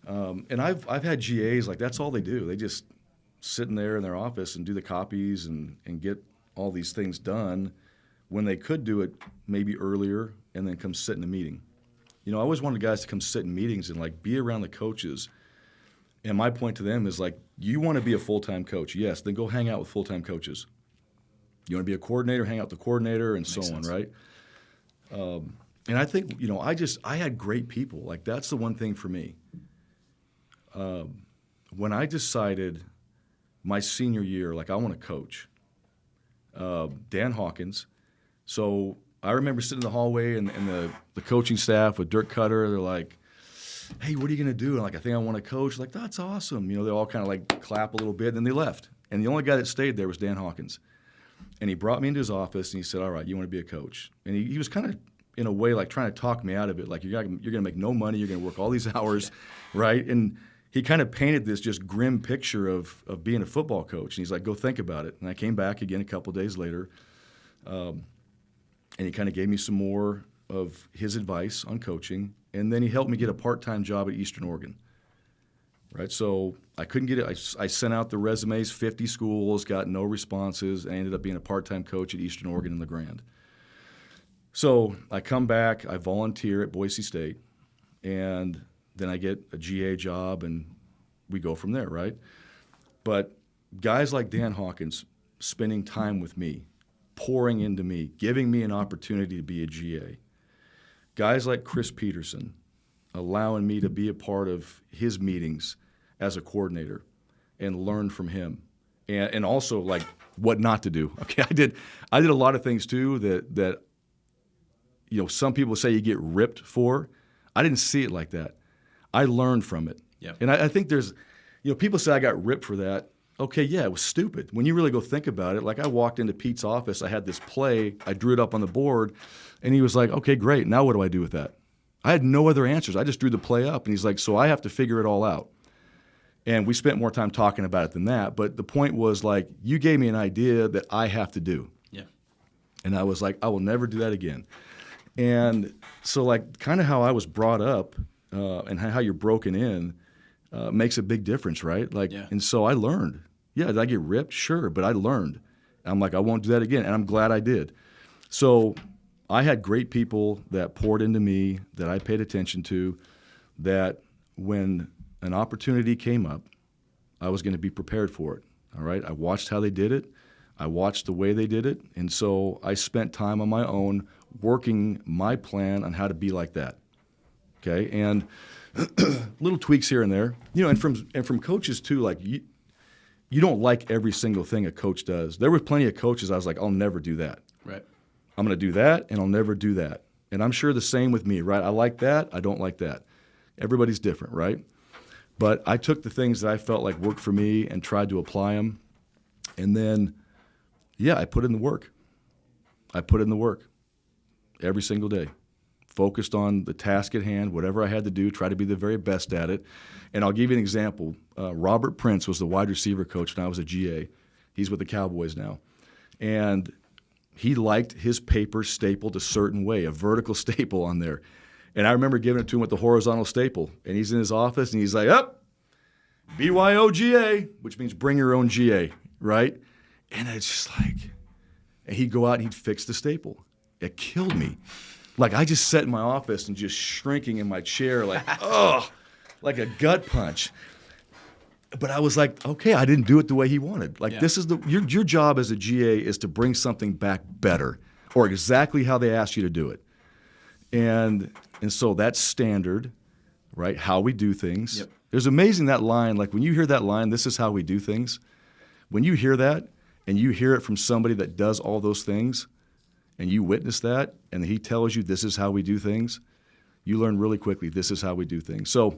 Speaker 2: And I've had GAs, like, that's all they do. They just sit in there in their office and do the copies and get all these things done when they could do it maybe earlier and then come sit in a meeting. I always wanted guys to come sit in meetings and, like, be around the coaches. And my point to them is, like, you want to be a full-time coach, yes, then go hang out with full-time coaches. You want to be a coordinator, hang out with the coordinator, and so on, right? And I think, I had great people. Like, that's the one thing for me. When I decided my senior year, like, I want to coach, Dan Hawkins. So I remember sitting in the hallway and the coaching staff with Dirk Cutter. They're like, hey, what are you going to do? And, like, I think I want to coach. Like, that's awesome. They all kind of, like, clap a little bit, and then they left. And the only guy that stayed there was Dan Hawkins. And he brought me into his office, and he said, all right, you want to be a coach. And he was kind of, in a way, like, trying to talk me out of it. Like, you're going to make no money. You're going to work all these hours, right? And he kind of painted this just grim picture of being a football coach. And he's like, go think about it. And I came back again a couple days later, and he kind of gave me some more of his advice on coaching. and then he helped me get a part-time job at Eastern Oregon. Right, so I couldn't get it. I sent out the resumes, 50 schools, got no responses, and I ended up being a part-time coach at Eastern Oregon in LeGrand. So I come back, I volunteer at Boise State, and then I get a GA job, and we go from there, right? But guys like Dan Hawkins spending time with me, pouring into me, giving me an opportunity to be a GA. Guys like Chris Peterson allowing me to be a part of his meetings as a coordinator and learn from him. And also, like, what not to do. Okay, I did a lot of things, too, that you know, some people say you get ripped for. I didn't see it like that. I learned from it.
Speaker 1: Yep.
Speaker 2: And I think there's, you know, people say I got ripped for that. Okay, yeah, it was stupid. When you really go think about it, like I walked into Pete's office, I had this play, I drew it up on the board, and he was like, okay, great, now what do I do with that? I had no other answers. I just drew the play up, and he's like, so I have to figure it all out. And we spent more time talking about it than that, but the point was, like, you gave me an idea that I have to do.
Speaker 1: Yeah.
Speaker 2: And I was like, I will never do that again. And so, like, kind of how I was brought up and how you're broken in makes a big difference, right? Like,
Speaker 1: yeah.
Speaker 2: And so I learned. Yeah, did I get ripped? Sure, but I learned. I'm like, I won't do that again, and I'm glad I did. So I had great people that poured into me, that I paid attention to, that when an opportunity came up, I was going to be prepared for it, all right? I watched how they did it. I watched the way they did it, and so I spent time on my own working my plan on how to be like that, okay? And little tweaks here and there, you know, and from coaches too, like you don't like every single thing a coach does. There were plenty of coaches I was like, I'll never do that.
Speaker 1: Right.
Speaker 2: I'm going to do that, and I'll never do that. And I'm sure the same with me, right? I like that. I don't like that. Everybody's different, right? But I took the things that I felt like worked for me and tried to apply them. And then, yeah, I put in the work. I put in the work every single day. Focused on the task at hand, whatever I had to do, try to be the very best at it. And I'll give you an example. Robert Prince was the wide receiver coach when I was a GA. He's with the Cowboys now. And he liked his paper stapled a certain way, a vertical staple on there. And I remember giving it to him with the horizontal staple. And he's in his office, and he's like, up, BYOGA, which means bring your own GA, right? And it's just like, and he'd go out and he'd fix the staple. It killed me. Like, I just sat in my office and just shrinking in my chair like, ugh, like a gut punch. But I was like, okay, I didn't do it the way he wanted. Like, this is your job as a GA is to bring something back better or exactly how they asked you to do it. And so that's standard, right, how we do things.
Speaker 1: Yep.
Speaker 2: It's amazing that line. Like, when you hear that line, this is how we do things, when you hear that and you hear it from somebody that does all those things and you witness that and he tells you this is how we do things, you learn really quickly this is how we do things. So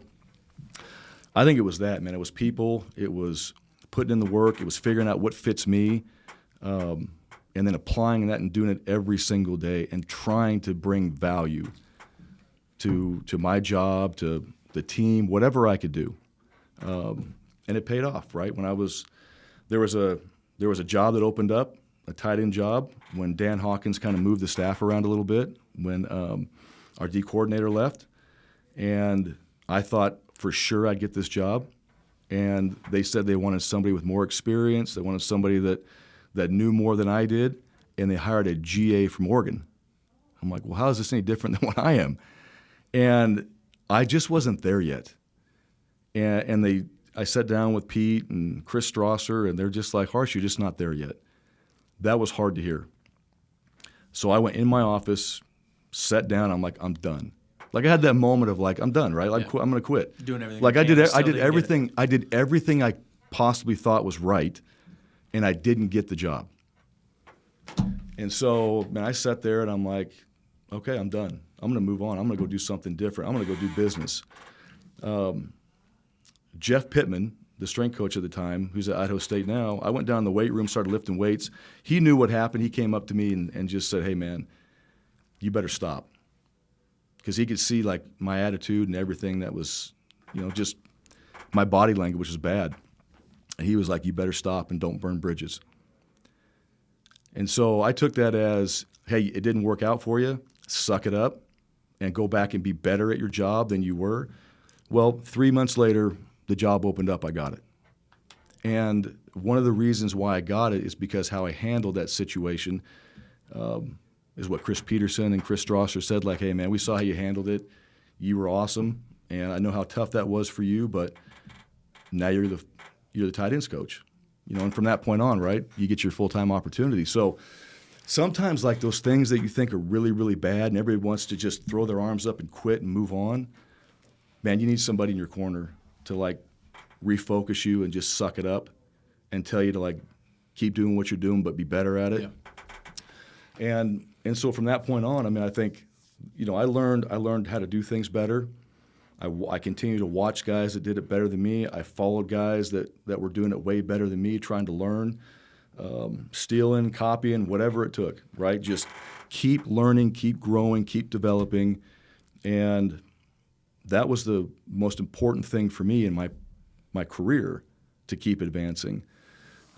Speaker 2: I think it was that, man. It was people. It was putting in the work. It was figuring out what fits me, and then applying that and doing it every single day and trying to bring value to my job, to the team, whatever I could do. And it paid off, right? When there was a job that opened up, a tight end job, when Dan Hawkins kind of moved the staff around a little bit, when our D coordinator left, and I thought for sure I'd get this job, and they said they wanted somebody with more experience. They wanted somebody that knew more than I did, and they hired a GA from Oregon. I'm like, well, how is this any different than what I am? And I just wasn't there yet. And I sat down with Pete and Chris Strasser, and they're just like, Harsh, you're just not there yet. That was hard to hear. So I went in my office, sat down. I'm like, I'm done. Like, I had that moment of like, I'm done, right? Like, I'm going to quit.
Speaker 1: Doing everything.
Speaker 2: Like, I did everything. I did everything I possibly thought was right, and I didn't get the job. And so, man, I sat there and I'm like, okay, I'm done. I'm going to move on. I'm going to go do something different. I'm going to go do business. Jeff Pittman, the strength coach at the time, who's at Idaho State now, I went down in the weight room, started lifting weights. He knew what happened. He came up to me and just said, hey, man, you better stop. Because he could see, like, my attitude and everything that was, you know, just my body language was bad. And he was like, you better stop and don't burn bridges. And so I took that as, hey, it didn't work out for you. Suck it up and go back and be better at your job than you were. Well, 3 months later, the job opened up. I got it. And one of the reasons why I got it is because how I handled that situation is what Chris Peterson and Chris Strasser said, like, hey, man, we saw how you handled it. You were awesome, and I know how tough that was for you, but now you're the tight ends coach. And from that point on, right, you get your full-time opportunity. So sometimes, like, those things that you think are really, really bad and everybody wants to just throw their arms up and quit and move on, man, you need somebody in your corner to, like, refocus you and just suck it up and tell you to, like, keep doing what you're doing but be better at it. Yeah. And so from that point on, I mean, I think, I learned how to do things better. I continue to watch guys that did it better than me. I followed guys that were doing it way better than me, trying to learn, stealing, copying, whatever it took, right? Just keep learning, keep growing, keep developing. And that was the most important thing for me in my career, to keep advancing.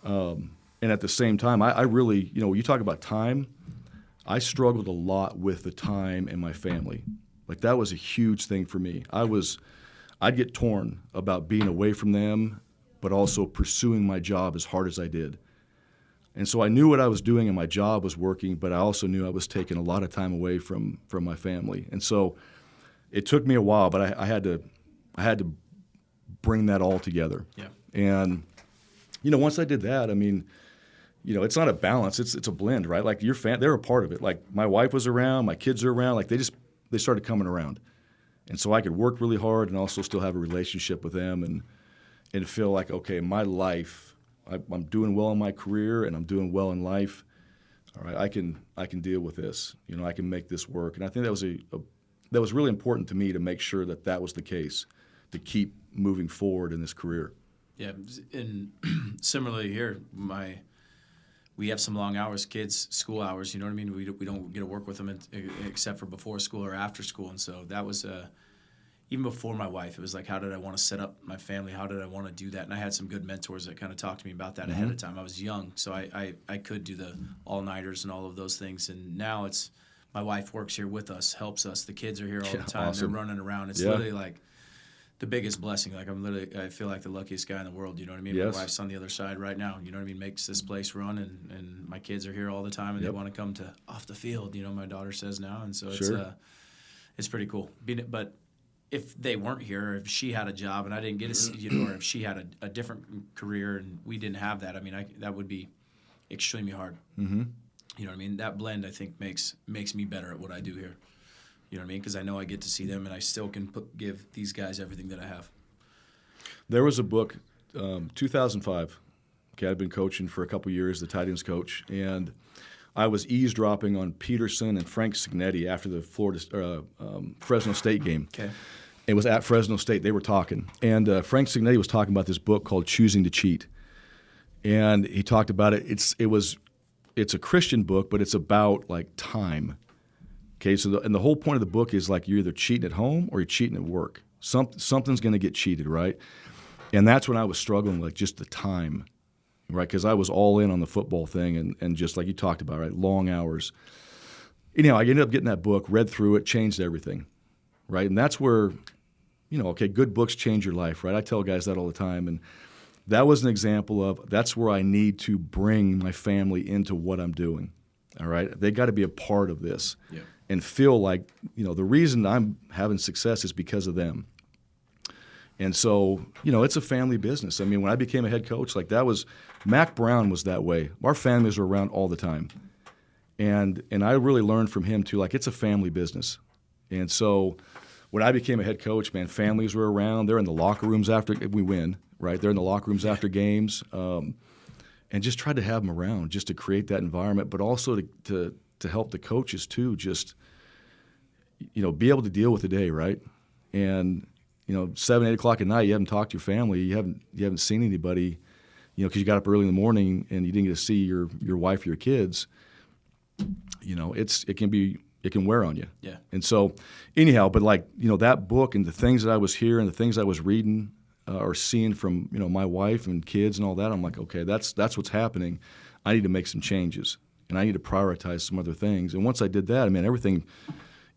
Speaker 2: And at the same time, I really, when you talk about time, I struggled a lot with the time and my family. Like, that was a huge thing for me. I'd get torn about being away from them, but also pursuing my job as hard as I did. And so I knew what I was doing and my job was working, but I also knew I was taking a lot of time away from my family. And so it took me a while, but I had to bring that all together. Yeah. And, once I did that, I mean, it's not a balance. It's a blend, right? Like, they're a part of it. Like, my wife was around, my kids are around. Like, they started coming around. And so I could work really hard and also still have a relationship with them and feel like, okay, my life, I'm doing well in my career and I'm doing well in life. All right, I can deal with this. I can make this work. And I think that was really important to me, to make sure that was the case, to keep moving forward in this career.
Speaker 1: Yeah, and similarly here, we have some long hours, kids, school hours, you know what I mean? We don't get to work with them except for before school or after school. And so that was, even before my wife, it was like, how did I want to set up my family? How did I want to do that? And I had some good mentors that kind of talked to me about that ahead of time. I was young, so I could do the all-nighters and all of those things. And now it's, my wife works here with us, helps us. The kids are here all the time. Awesome. They're running around. It's literally like the biggest blessing. Like, I feel like the luckiest guy in the world, you know what I mean? Yes. My wife's on the other side right now, you know what I mean? Makes this place run, and my kids are here all the time, and they want to come to off the field, my daughter says now, and so it's pretty cool. But if they weren't here, or if she had a job and I didn't get to see, or if she had a different career and we didn't have that, I mean, that would be extremely hard. Mm-hmm. You know what I mean? That blend, I think, makes me better at what I do here. You know what I mean? Because I know I get to see them, and I still can give these guys everything that I have.
Speaker 2: There was a book, 2005. Okay, I'd been coaching for a couple years, the tight ends coach, and I was eavesdropping on Petersen and Frank Signetti after the Fresno State game. Okay. It was at Fresno State. They were talking, and Frank Signetti was talking about this book called Choosing to Cheat, and he talked about it. It's a Christian book, but it's about, like, time. Okay, so the whole point of the book is, like, you're either cheating at home or you're cheating at work. Something's going to get cheated, right? And that's when I was struggling, like, just the time, right? Because I was all in on the football thing and just like you talked about, right, long hours. I ended up getting that book, read through it, changed everything, right? And that's where, okay, good books change your life, right? I tell guys that all the time, and that was an example of that's where I need to bring my family into what I'm doing, all right? They got to be a part of this. Yeah. And feel like, the reason I'm having success is because of them. And so, it's a family business. I mean, when I became a head coach, like, Mac Brown was that way. Our families were around all the time. And I really learned from him, too, like, it's a family business. And so when I became a head coach, man, families were around. They're in the locker rooms after we win, right? They're in the locker rooms after games. And just tried to have them around just to create that environment, but also to help the coaches too, just, be able to deal with the day, right? And, 7, 8 o'clock at night, you haven't talked to your family, you haven't seen anybody, because you got up early in the morning and you didn't get to see your wife or your kids. It can wear on you. Yeah. And so, anyhow, but like, that book and the things that I was hearing, the things I was reading or seeing from, my wife and kids and all that, I'm like, okay, that's what's happening. I need to make some changes. And I need to prioritize some other things. And once I did that, I mean, everything,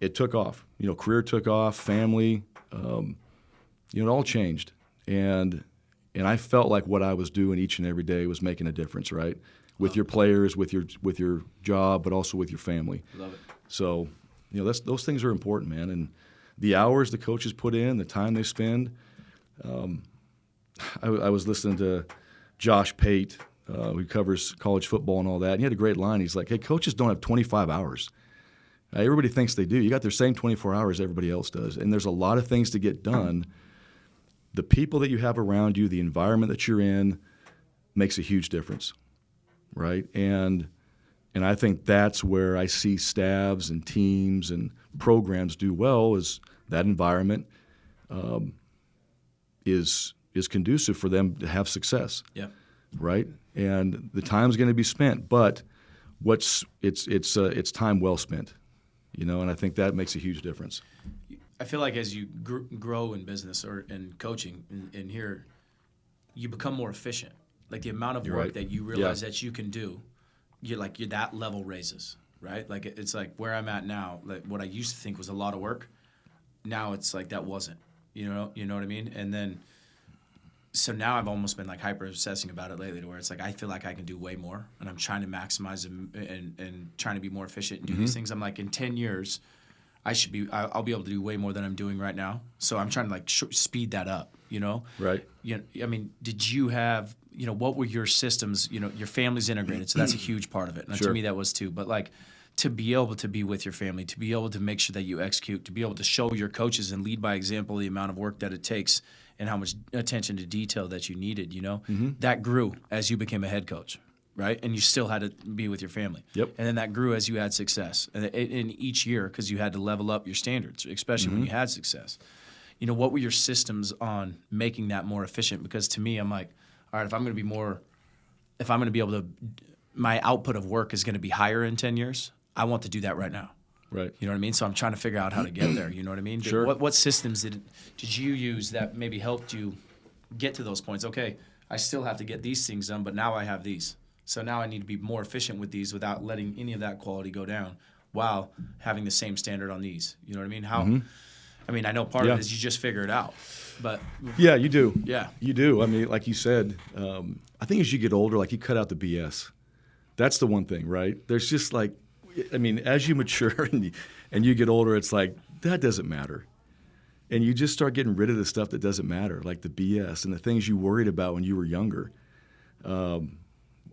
Speaker 2: it took off. Career took off, family, it all changed. And I felt like what I was doing each and every day was making a difference, right? With your players, with your job, but also with your family.
Speaker 1: Love it.
Speaker 2: So, those things are important, man. And the hours the coaches put in, the time they spend. I was listening to Josh Pate, who covers college football and all that, and he had a great line. He's like, hey, coaches don't have 25 hours. Everybody thinks they do. You got their same 24 hours everybody else does. And there's a lot of things to get done. The people that you have around you, the environment that you're in, makes a huge difference, right? And I think that's where I see staffs and teams and programs do well, is that environment is conducive for them to have success.
Speaker 1: Yeah.
Speaker 2: Right? And the time's going to be spent, but it's time well spent, and I think that makes a huge difference.
Speaker 1: I feel like as you grow in business or in coaching in here, you become more efficient. Like the amount of work that you realize that you can do, you're that level raises, right? Like it's like where I'm at now, like what I used to think was a lot of work, now it's like that wasn't, you know what I mean? And then so now I've almost been like hyper obsessing about it lately, to where it's like I feel like I can do way more, and I'm trying to maximize and trying to be more efficient and do these things. I'm like, in 10 years, I'll be able to do way more than I'm doing right now. So I'm trying to speed that up, Right. I mean, did you have, what were your systems? Your family's integrated, so that's a huge part of it. And
Speaker 2: Sure.
Speaker 1: to me, that was too. But like, to be able to be with your family, to be able to make sure that you execute, to be able to show your coaches and lead by example the amount of work that it takes and how much attention to detail that you needed, that grew as you became a head coach, right? And you still had to be with your family.
Speaker 2: Yep.
Speaker 1: And then that grew as you had success. And in each year, because you had to level up your standards, especially when you had success. What were your systems on making that more efficient? Because to me, I'm like, all right, if I'm going to be able to, my output of work is going to be higher in 10 years, I want to do that right now.
Speaker 2: Right.
Speaker 1: You know what I mean? So I'm trying to figure out how to get there. You know what I mean?
Speaker 2: Sure.
Speaker 1: What systems did you use that maybe helped you get to those points? Okay, I still have to get these things done, but now I have these. So now I need to be more efficient with these without letting any of that quality go down while having the same standard on these. You know what I mean? I mean, I know part of it is you just figure it out. But
Speaker 2: yeah, you do.
Speaker 1: Yeah.
Speaker 2: You do. I mean, like you said, I think as you get older, like you cut out the BS. That's the one thing, right? There's just like, I mean, as you mature and you get older, it's like, that doesn't matter. And you just start getting rid of the stuff that doesn't matter, like the BS and the things you worried about when you were younger. And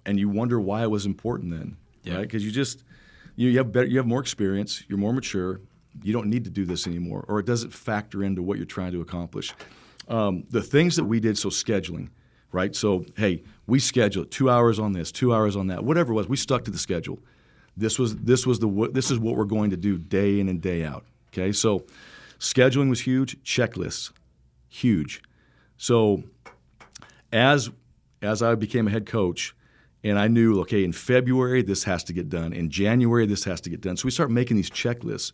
Speaker 2: you wonder why it was important then, right? Because you have more experience, you're more mature, you don't need to do this anymore, or it doesn't factor into what you're trying to accomplish. The things that we did, so scheduling, right? So, hey, we scheduled 2 hours on this, 2 hours on that, whatever it was, we stuck to the schedule. This is what we're going to do day in and day out. Okay, so scheduling was huge. Checklists, huge. So as I became a head coach, and I knew, okay, in February this has to get done. In January this has to get done. So we start making these checklists,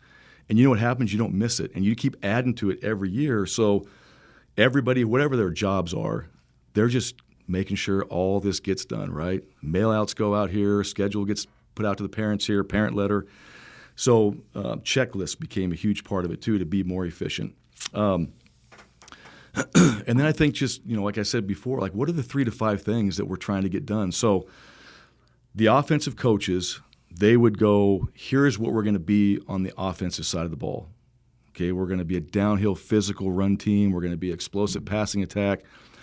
Speaker 2: and you know what happens? You don't miss it, and you keep adding to it every year. So everybody, whatever their jobs are, they're just making sure all this gets done. Right? Mail-outs go out here. Schedule gets put out to the parents here, parent letter. So checklists became a huge part of it too, to be more efficient. And then I think just, like I said before, like what are the 3 to 5 things that we're trying to get done? So the offensive coaches, they would go, here's what we're going to be on the offensive side of the ball. Okay, we're going to be a downhill physical run team. We're going to be explosive passing attack.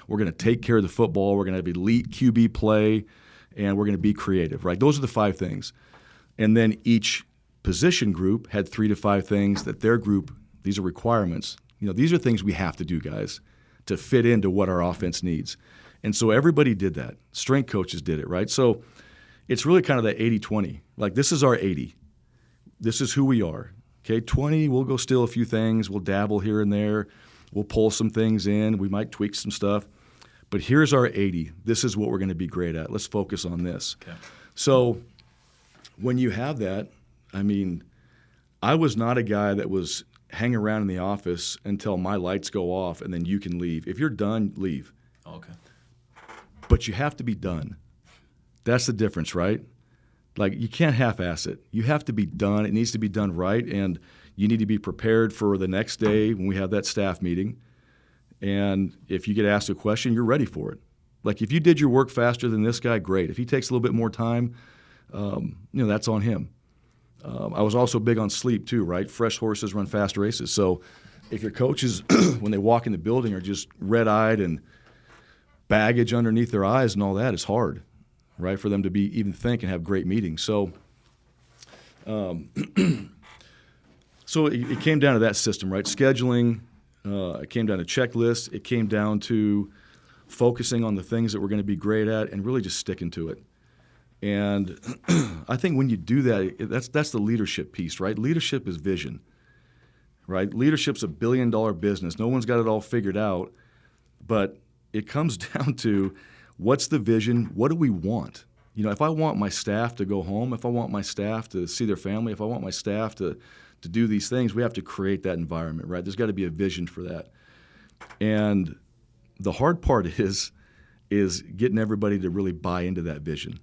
Speaker 2: We're going to take care of the football. We're going to have elite QB play. And we're going to be creative, right? Those are the 5 things. And then each position group had 3 to 5 things that their group, these are requirements. These are things we have to do, guys, to fit into what our offense needs. And so everybody did that. Strength coaches did it, right? So it's really kind of that 80-20. Like, this is our 80. This is who we are. Okay, 20, we'll go steal a few things. We'll dabble here and there. We'll pull some things in. We might tweak some stuff. But here's our 80. This is what we're going to be great at. Let's focus on this. Okay. So when you have that, I mean, I was not a guy that was hanging around in the office until my lights go off and then you can leave. If you're done, leave.
Speaker 1: Okay.
Speaker 2: But you have to be done. That's the difference, right? Like, you can't half-ass it. You have to be done. It needs to be done right, and you need to be prepared for the next day when we have that staff meeting. And if you get asked a question, you're ready for it. Like, if you did your work faster than this guy, great. If he takes a little bit more time, that's on him. I was also big on sleep too, right? Fresh horses run fast races. So if your coaches, when they walk in the building, are just red-eyed and baggage underneath their eyes and all that, it's hard, right, for them to even think and have great meetings. So so it came down to that system, right? Scheduling, it came down to checklists. It came down to focusing on the things that we're going to be great at and really just sticking to it. And I think when you do that, that's the leadership piece, right? Leadership is vision, right? Leadership's $1 billion business. No one's got it all figured out, but it comes down to what's the vision? What do we want? If I want my staff to go home, if I want my staff to see their family, if I want my staff to do these things, we have to create that environment, right? There's got to be a vision for that. And the hard part is getting everybody to really buy into that vision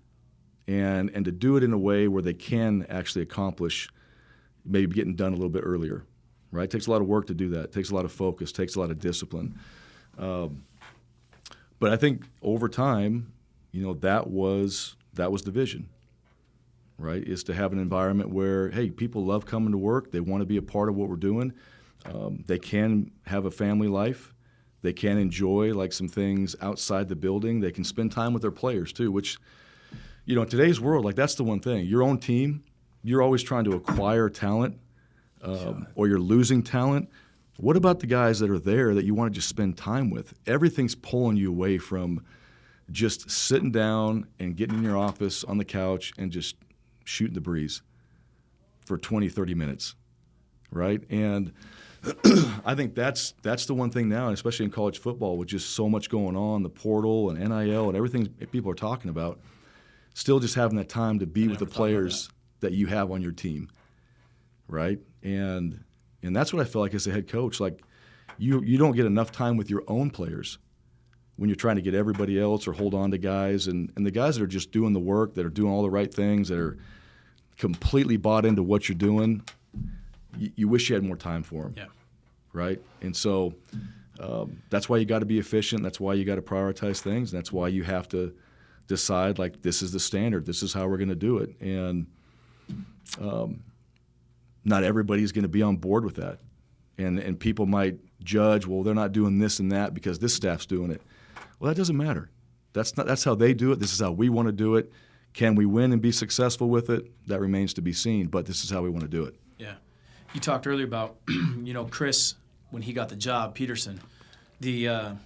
Speaker 2: and to do it in a way where they can actually accomplish maybe getting done a little bit earlier, right? It takes a lot of work to do that. It takes a lot of focus, it takes a lot of discipline. But I think over time, that was the vision, right? Is to have an environment where, hey, people love coming to work. They want to be a part of what we're doing. They can have a family life. They can enjoy like some things outside the building. They can spend time with their players too, which, in today's world, like that's the one thing. Your own team, you're always trying to acquire talent or you're losing talent. What about the guys that are there that you want to just spend time with? Everything's pulling you away from just sitting down and getting in your office on the couch and just shooting the breeze for 20, 30 minutes, right? And I think that's the one thing now, and especially in college football with just so much going on, the portal and NIL and everything people are talking about, still just having that time to be with the players that you have on your team, right? And that's what I feel like as a head coach. Like, you don't get enough time with your own players when you're trying to get everybody else or hold on to guys. And the guys that are just doing the work, that are doing all the right things, that are completely bought into what you're doing, you wish you had more time for them, right? And so that's why you got to be efficient. That's why you got to prioritize things. And that's why you have to decide, like, this is the standard. This is how we're going to do it. And not everybody's going to be on board with that. And people might judge, well, they're not doing this and that because this staff's doing it. Well, that doesn't matter. That's how they do it. This is how we want to do it. Can we win and be successful with it? That remains to be seen, but this is how we want to do it.
Speaker 1: Yeah. You talked earlier about, Chris, when he got the job, Petersen, you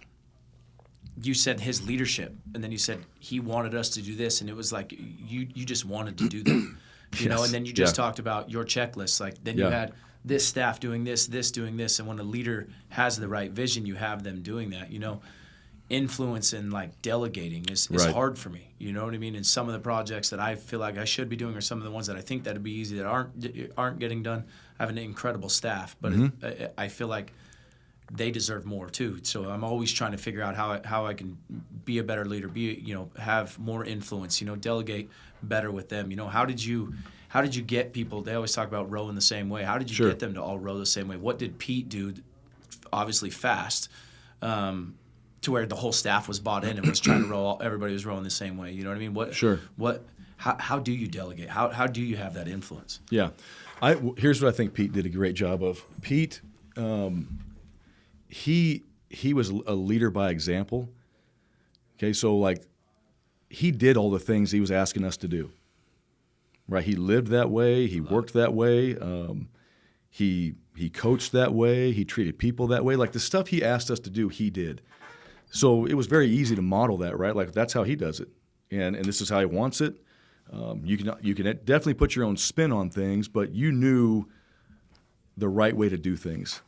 Speaker 1: said his leadership, and then you said he wanted us to do this, and it was like you just wanted to do that. You know, and then you just talked about your checklist. Like, then you had this staff doing this doing this, and when a leader has the right vision, you have them doing that. Influence and like delegating is hard for me. You know what I mean? And some of the projects that I feel like I should be doing, or some of the ones that I think that'd be easy that aren't getting done. I have an incredible staff, but I feel like they deserve more too. So I'm always trying to figure out how I can be a better leader, have more influence, delegate better with them. How did you get people? They always talk about rowing the same way. How did you get them to all row the same way? What did Pete do? Obviously fast, to where the whole staff was bought in and was trying to row. Everybody was rowing the same way. You know what I mean? How do you delegate? How do you have that influence?
Speaker 2: Yeah, here's what I think Pete did a great job of. Pete, he was a leader by example. Okay, so like he did all the things he was asking us to do. Right, he lived that way. He worked that way. He coached that way. He treated people that way. Like the stuff he asked us to do, he did. So it was very easy to model that, right? Like that's how he does it, and this is how he wants it. You can definitely put your own spin on things, but you knew the right way to do things.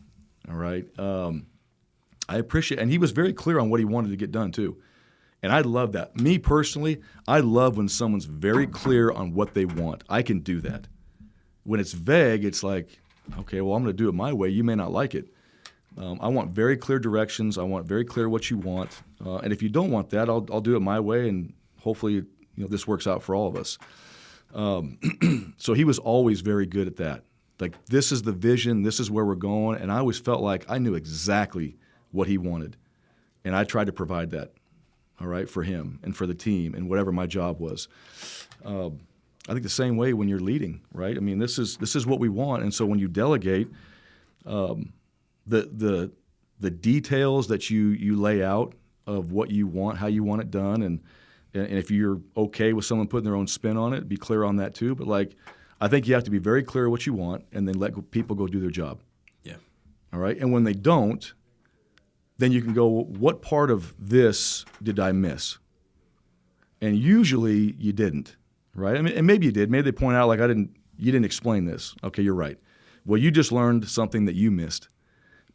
Speaker 2: All right. I appreciate, and he was very clear on what he wanted to get done too. And I love that. Me personally, I love when someone's very clear on what they want. I can do that. When it's vague, it's like, okay, well, I'm going to do it my way. You may not like it. I want very clear directions. I want very clear what you want. And if you don't want that, I'll do it my way, and hopefully, this works out for all of us. So he was always very good at that. Like, this is the vision, this is where we're going, and I always felt like I knew exactly what he wanted, and I tried to provide that, all right, for him and for the team and whatever my job was. I think the same way when you're leading, right? I mean, this is what we want, and so when you delegate, the details that you lay out of what you want, how you want it done, and if you're okay with someone putting their own spin on it, be clear on that too. But like, I think you have to be very clear what you want, and then let people go do their job.
Speaker 1: Yeah. All
Speaker 2: right. And when they don't, then you can go, what part of this did I miss? And usually you didn't, right? I mean, and maybe you did. Maybe they point out like you didn't explain this. Okay, you're right. Well, you just learned something that you missed.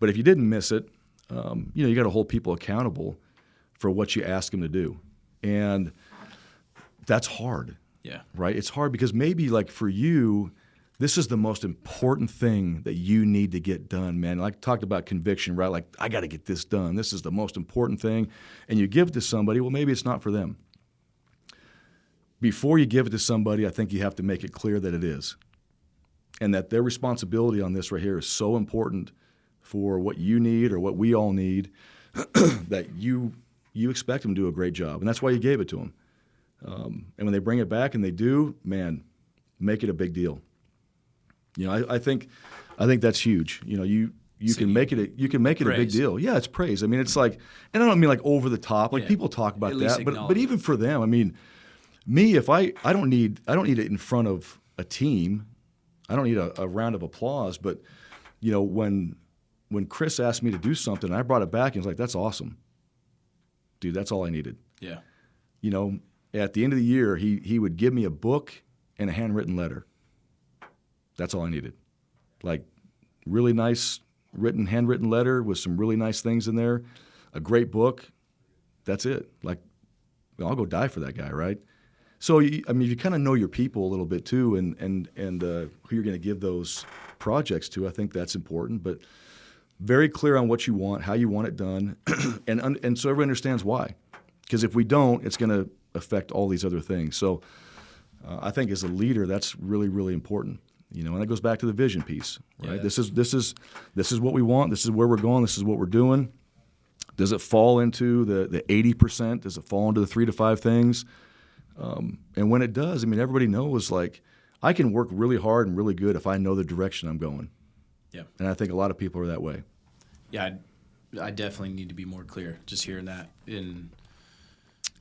Speaker 2: But if you didn't miss it, you got to hold people accountable for what you ask them to do. And that's hard.
Speaker 1: Yeah.
Speaker 2: Right? It's hard because maybe like for you, this is the most important thing that you need to get done, man. Like talked about conviction, right? Like, I got to get this done. This is the most important thing. And you give it to somebody, well, maybe it's not for them. Before you give it to somebody, I think you have to make it clear that it is. And that their responsibility on this right here is so important for what you need or what we all need that you expect them to do a great job. And that's why you gave it to them. And when they bring it back and they do, man, make it a big deal. I think that's huge. You can make it a big deal. Yeah, it's praise. I mean, it's like, and I don't mean like over the top. Like people talk about that, but even for them, I mean, me, if I don't need it in front of a team. I don't need a round of applause. But when Chris asked me to do something, and I brought it back, and he was like, "That's awesome, dude. That's all I needed."
Speaker 1: Yeah.
Speaker 2: At the end of the year, he would give me a book and a handwritten letter. That's all I needed. Like, really nice handwritten letter with some really nice things in there, a great book. That's it. Like, I'll go die for that guy, right? So, you kind of know your people a little bit too, and who you're going to give those projects to. I think that's important, but very clear on what you want, how you want it done, and so everyone understands why. Because if we don't, it's going to affect all these other things. So, I think as a leader, that's really, really important. And that goes back to the vision piece, right? Yeah. This is what we want. This is where we're going. This is what we're doing. Does it fall into the 80%? Does it fall into the 3 to 5 things? And when it does, everybody knows, like, I can work really hard and really good if I know the direction I'm going.
Speaker 1: Yeah.
Speaker 2: And I think a lot of people are that way.
Speaker 1: Yeah, I definitely need to be more clear just hearing that.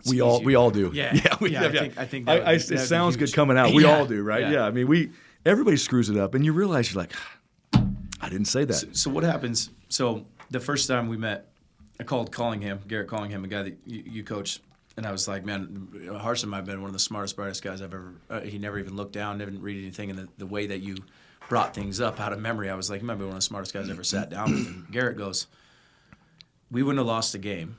Speaker 2: We all do.
Speaker 1: Yeah. I think
Speaker 2: it sounds good coming out. We all do, right? Yeah. Everybody screws it up, and you realize you're like, I didn't say that.
Speaker 1: So what happens? So the first time we met, I called Garrett Callingham, a guy that you coached. And I was like, man, Harsin might have been one of the smartest, brightest guys I've ever he never even looked down, didn't read anything. And the way that you brought things up out of memory, I was like, you might be one of the smartest guys I ever sat down with. And Garrett goes, we wouldn't have lost the game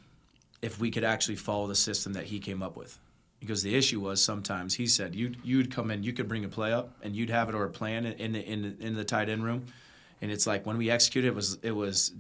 Speaker 1: if we could actually follow the system that he came up with. Because the issue was sometimes, he said, you'd come in, you could bring a play up, and you'd have it or a plan in the tight end room. And it's like when we executed, it was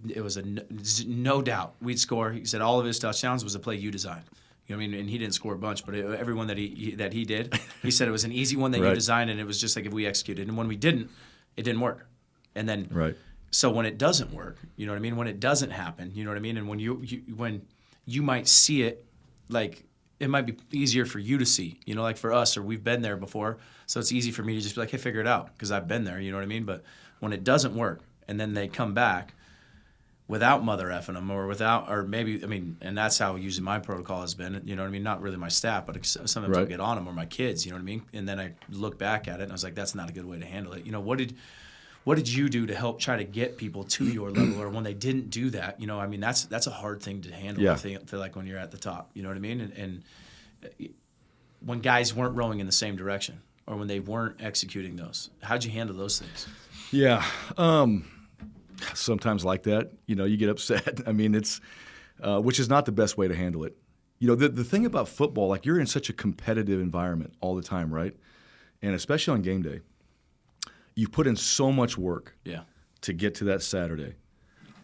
Speaker 1: no doubt we'd score. He said all of his touchdowns was a play you designed. And he didn't score a bunch, but every one that he did, he said it was an easy one that you designed, and it was just like if we executed. And when we didn't, it didn't work. And then, so when it doesn't work, when it doesn't happen, and when you might see it, like it might be easier for you to see, like for us, or we've been there before, so it's easy for me to just be like, hey, figure it out, because I've been there, But when it doesn't work, and then they come back without mother effing them, or maybe, and that's how usually my protocol has been, not really my staff, but sometimes I'll get on them, or my kids, and then I look back at it and I was like, that's not a good way to handle it. What did you do to help try to get people to your level, or when they didn't do that, that's a hard thing to handle. Yeah. I feel like when you're at the top, and when guys weren't rowing in the same direction, or when they weren't executing those, how'd you handle those things?
Speaker 2: Yeah. Sometimes like that, you get upset. It's which is not the best way to handle it. The thing about football, like, you're in such a competitive environment all the time, right? And especially on game day, you've put in so much work to get to that Saturday.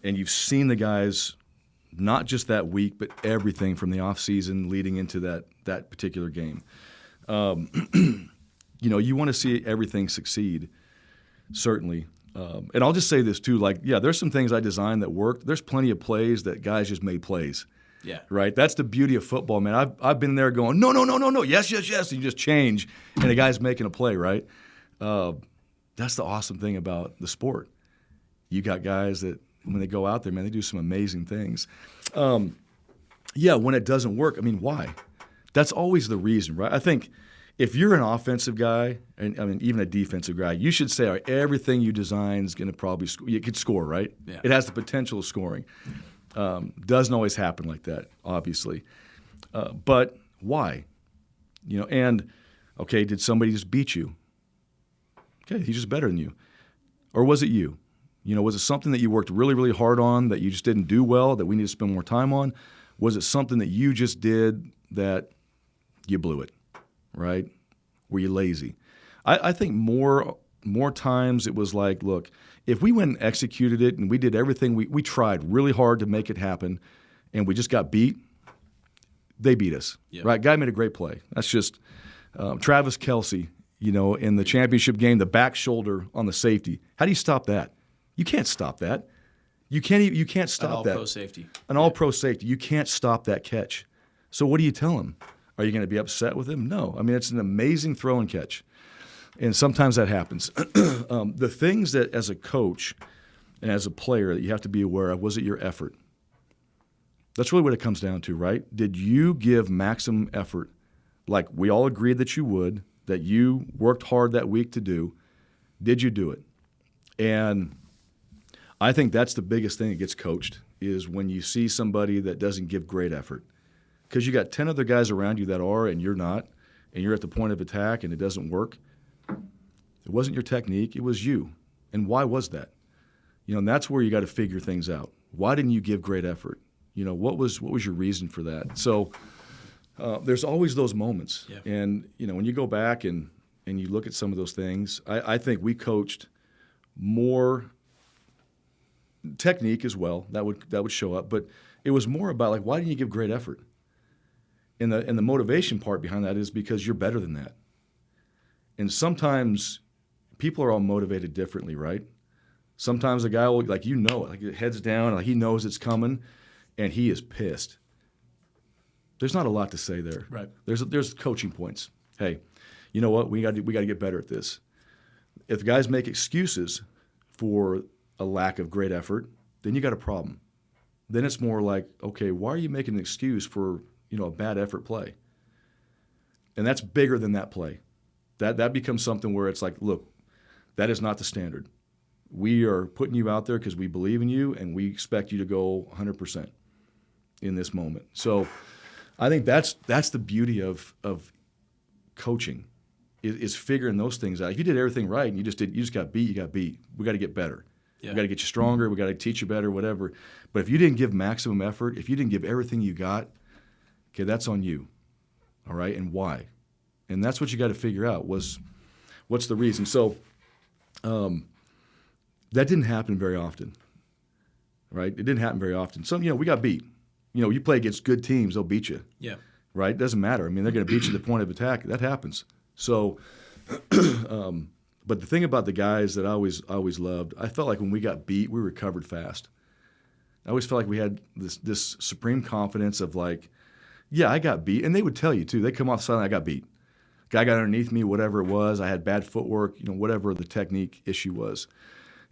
Speaker 2: And you've seen the guys not just that week, but everything from the off season leading into that particular game. you want to see everything succeed, certainly. And I'll just say this too, there's some things I designed that worked. There's plenty of plays that guys just made plays.
Speaker 1: Yeah.
Speaker 2: Right? That's the beauty of football, man. I've been there going, no, yes, and you just change, and the guy's making a play, right? That's the awesome thing about the sport. You got guys that when they go out there, man, they do some amazing things. When it doesn't work, why? That's always the reason, right? I think if you're an offensive guy, and even a defensive guy, you should say, all right, everything you design is going to probably you could score, right?
Speaker 1: Yeah.
Speaker 2: It has the potential of scoring. Doesn't always happen like that, obviously. But why? Did somebody just beat you? Okay, he's just better than you. Or was it you? Was it something that you worked really, really hard on that you just didn't do well, that we need to spend more time on? Was it something that you just did that you blew it, right? Were you lazy? I think more times it was like, look, if we went and executed it and we did everything, we tried really hard to make it happen, and we just got beat, they beat us, right? Guy made a great play. That's just Travis Kelce, in the championship game, the back shoulder on the safety. How do you stop that? You can't stop that. You can't stop that.
Speaker 1: An all-pro safety.
Speaker 2: An all-pro safety. You can't stop that catch. So what do you tell him? Are you going to be upset with him? No. It's an amazing throw and catch. And sometimes that happens. The things that as a coach and as a player that you have to be aware of, was it your effort? That's really what it comes down to, right? Did you give maximum effort like we all agreed that you would, that you worked hard that week to do? Did you do it? And I think that's the biggest thing that gets coached is when you see somebody that doesn't give great effort. Because you got 10 other guys around you that are and you're not, and you're at the point of attack and it doesn't work. It wasn't your technique, it was you. And why was that? And that's where you got to figure things out. Why didn't you give great effort? What was your reason for that? So there's always those moments. Yeah. And, when you go back and you look at some of those things, I think we coached more technique as well. That would show up. But it was more about, like, why didn't you give great effort? And the motivation part behind that is because you're better than that. And sometimes people are all motivated differently, right? Sometimes a guy will, heads down, like he knows it's coming, and he is pissed. There's not a lot to say there.
Speaker 1: Right.
Speaker 2: There's coaching points. Hey, you know what? We got to get better at this. If guys make excuses for a lack of great effort, then you got a problem. Then it's more like, okay, why are you making an excuse for a bad effort play? And that's bigger than that play. That becomes something where it's like, look, that is not the standard. We are putting you out there because we believe in you and we expect you to go 100% in this moment. So I think that's the beauty of coaching is figuring those things out. If you did everything right and you just got beat, you got beat. We got to get better. Yeah. We got to get you stronger. We got to teach you better, whatever. But if you didn't give maximum effort, if you didn't give everything you got, okay, that's on you. All right, and why? And that's what you got to figure out what's the reason. So that didn't happen very often, right? It didn't happen very often. We got beat. You play against good teams, they'll beat you.
Speaker 1: Yeah.
Speaker 2: Right? It doesn't matter. They're going to beat you at the point of attack. That happens. So, but the thing about the guys that I always loved, I felt like when we got beat, we recovered fast. I always felt like we had this supreme confidence of like, yeah, I got beat. And they would tell you, too. They come off the sideline, I got beat. Guy got underneath me, whatever it was. I had bad footwork, whatever the technique issue was.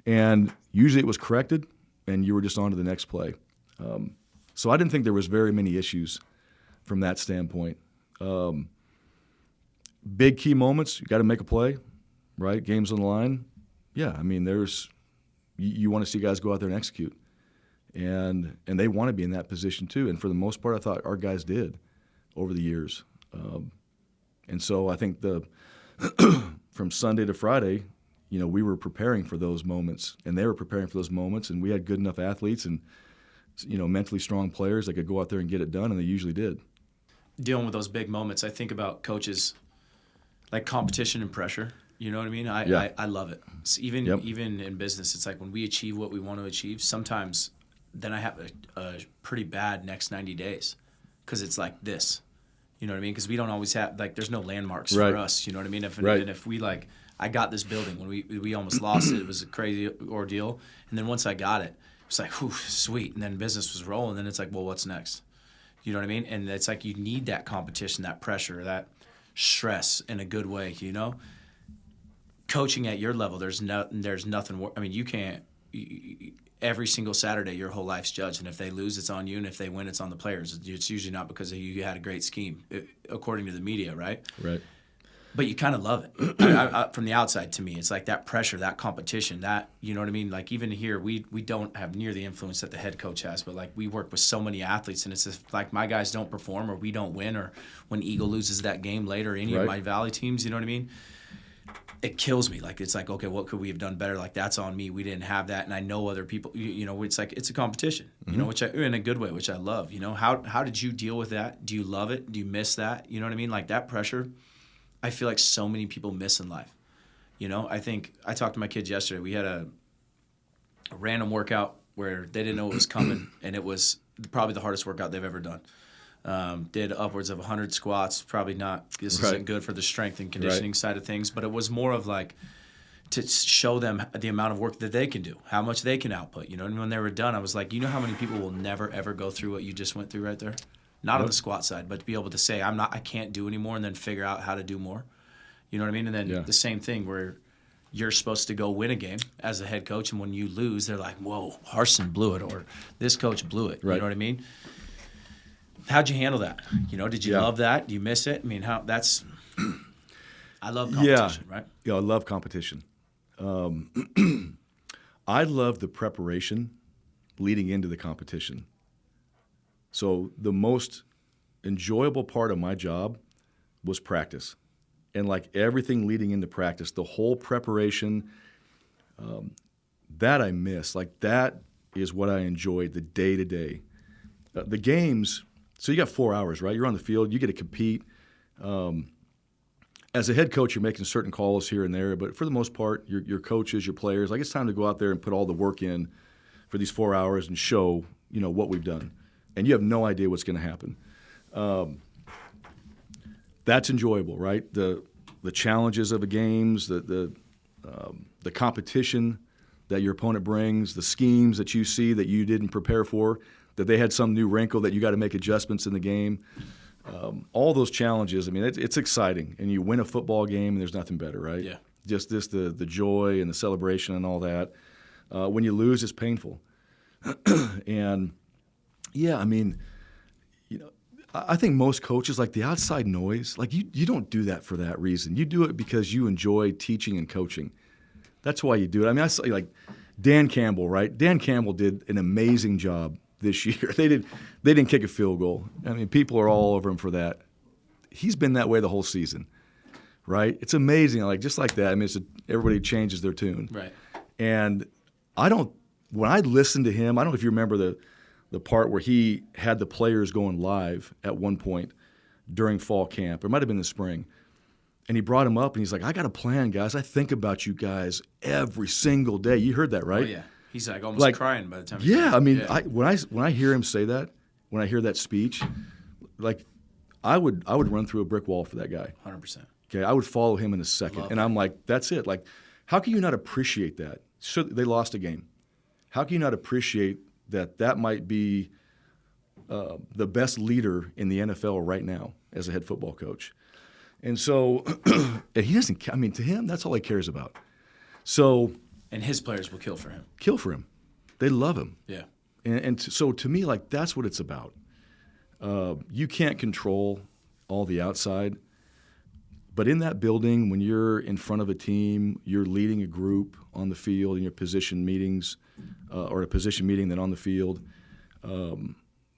Speaker 2: And usually it was corrected, and you were just on to the next play. So I didn't think there was very many issues from that standpoint. Big key moments, you got to make a play, right? Game's on the line. Yeah, you want to see guys go out there and execute. And they want to be in that position too. And for the most part, I thought our guys did over the years. And so I think from Sunday to Friday, we were preparing for those moments, and they were preparing for those moments, and we had good enough athletes and mentally strong players that could go out there and get it done, and they usually did.
Speaker 1: Dealing with those big moments, I think about coaches like competition and pressure. You know what I mean? I love it. So even in business, it's like when we achieve what we want to achieve, sometimes then I have a pretty bad next 90 days because it's like this. You know what I mean? Because we don't always have, like, there's no landmarks
Speaker 2: Right.
Speaker 1: for us. You know what I mean?
Speaker 2: Right.
Speaker 1: And if we, like, I got this building when we almost lost it. It was a crazy ordeal. And then once I got it, it was like, whew, sweet. And then business was rolling. And then it's like, well, what's next? You know what I mean? And it's like you need that competition, that pressure, that stress in a good way, you know? Coaching at your level, there's nothing. I mean, you can't. Every single Saturday, your whole life's judged, and if they lose, it's on you, and if they win, it's on the players. It's usually not because you had a great scheme, according to the media, right?
Speaker 2: Right.
Speaker 1: But you kind of love it. From the outside, to me, it's like that pressure, that competition, that, you know what I mean? Like, even here, we don't have near the influence that the head coach has, but, like, we work with so many athletes, and it's just like my guys don't perform or we don't win, or when Eagle loses that game later, or any of my Valley teams, you know what I mean? It kills me. Like, it's like, okay, what could we have done better? Like, that's on me. We didn't have that, and I know other people. You know, it's like it's a competition. You know, which in a good way, which I love. You know, how did you deal with that? Do you love it? Do you miss that? You know what I mean? Like, that pressure, I feel like so many people miss in life. You know, I think I talked to my kids yesterday. We had a random workout where they didn't know it was coming, and it was probably the hardest workout they've ever done. Did upwards of 100 squats. Probably not. This isn't good for the strength and conditioning side of things, but it was more of like to show them the amount of work that they can do, how much they can output. You know, and when they were done, I was like, you know how many people will never ever go through what you just went through right there? Not on the squat side, but to be able to say, I can't do anymore, and then figure out how to do more. You know what I mean? And then the same thing where you're supposed to go win a game as a head coach, and when you lose, they're like, whoa, Harsin blew it, or this coach blew it. You know what I mean? How'd you handle that? You know, did you love that? Do you miss it? I mean, I love competition, right?
Speaker 2: Yeah, I love competition. I love the preparation leading into the competition. So the most enjoyable part of my job was practice. And like everything leading into practice, the whole preparation, that I miss. Like, that is what I enjoyed, the day-to-day. The games, so you got 4 hours, right? You're on the field. You get to compete. As a head coach, you're making certain calls here and there, but for the most part, your coaches, your players, like, it's time to go out there and put all the work in for these 4 hours and show, you know, what we've done. And you have no idea what's going to happen. That's enjoyable, right? The challenges of the games, the competition that your opponent brings, the schemes that you see that you didn't prepare for, that they had some new wrinkle that you got to make adjustments in the game. All those challenges, I mean, it's exciting. And you win a football game, and there's nothing better, right?
Speaker 1: Yeah.
Speaker 2: Just the joy and the celebration and all that. When you lose, it's painful. And, yeah, I mean, you know, I think most coaches, like, the outside noise, like, you don't do that for that reason. You do it because you enjoy teaching and coaching. That's why you do it. I mean, I saw, like, Dan Campbell, right? Dan Campbell did an amazing job this year. They didn't kick a field goal. I mean, people are all over him for that. He's been that way the whole season, right? It's amazing. Like, just like that. I mean, everybody changes their tune.
Speaker 1: Right.
Speaker 2: And when I listened to him, I don't know if you remember the part where he had the players going live at one point during fall camp. It might have been the spring. And he brought him up, and he's like, I got a plan, guys. I think about you guys every single day. You heard that, right?
Speaker 1: Oh, yeah. He's like almost crying by the time.
Speaker 2: I mean, when I hear him say that, when I hear that speech, like, I would run through a brick wall for that guy.
Speaker 1: 100%.
Speaker 2: Okay, I would follow him in a second.
Speaker 1: Love
Speaker 2: and
Speaker 1: that.
Speaker 2: I'm like, that's it. Like, how can you not appreciate that? Sure, they lost a game. How can you not appreciate that might be the best leader in the NFL right now as a head football coach? And so, and he doesn't, I mean, to him, that's all he cares about. So.
Speaker 1: And his players will kill for him.
Speaker 2: Kill for him. They love him.
Speaker 1: Yeah.
Speaker 2: So to me, like, that's what it's about. You can't control all the outside. But in that building, when you're in front of a team, you're leading a group on the field in your position meetings, or a position meeting then on the field,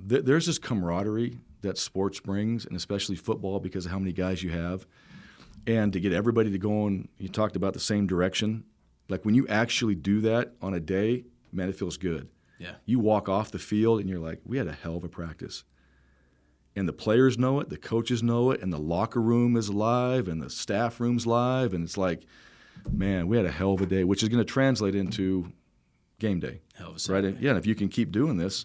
Speaker 2: there's this camaraderie that sports brings, and especially football because of how many guys you have. And to get everybody to go in, you talked about the same direction. Like, when you actually do that on a day, man, it feels good.
Speaker 1: Yeah.
Speaker 2: You walk off the field, and you're like, we had a hell of a practice. And the players know it, the coaches know it, and the locker room is live, and the staff room's live, and it's like, man, we had a hell of a day, which is going to translate into game day.
Speaker 1: Hell of a
Speaker 2: right?
Speaker 1: Saturday.
Speaker 2: And, yeah, and if you can keep doing this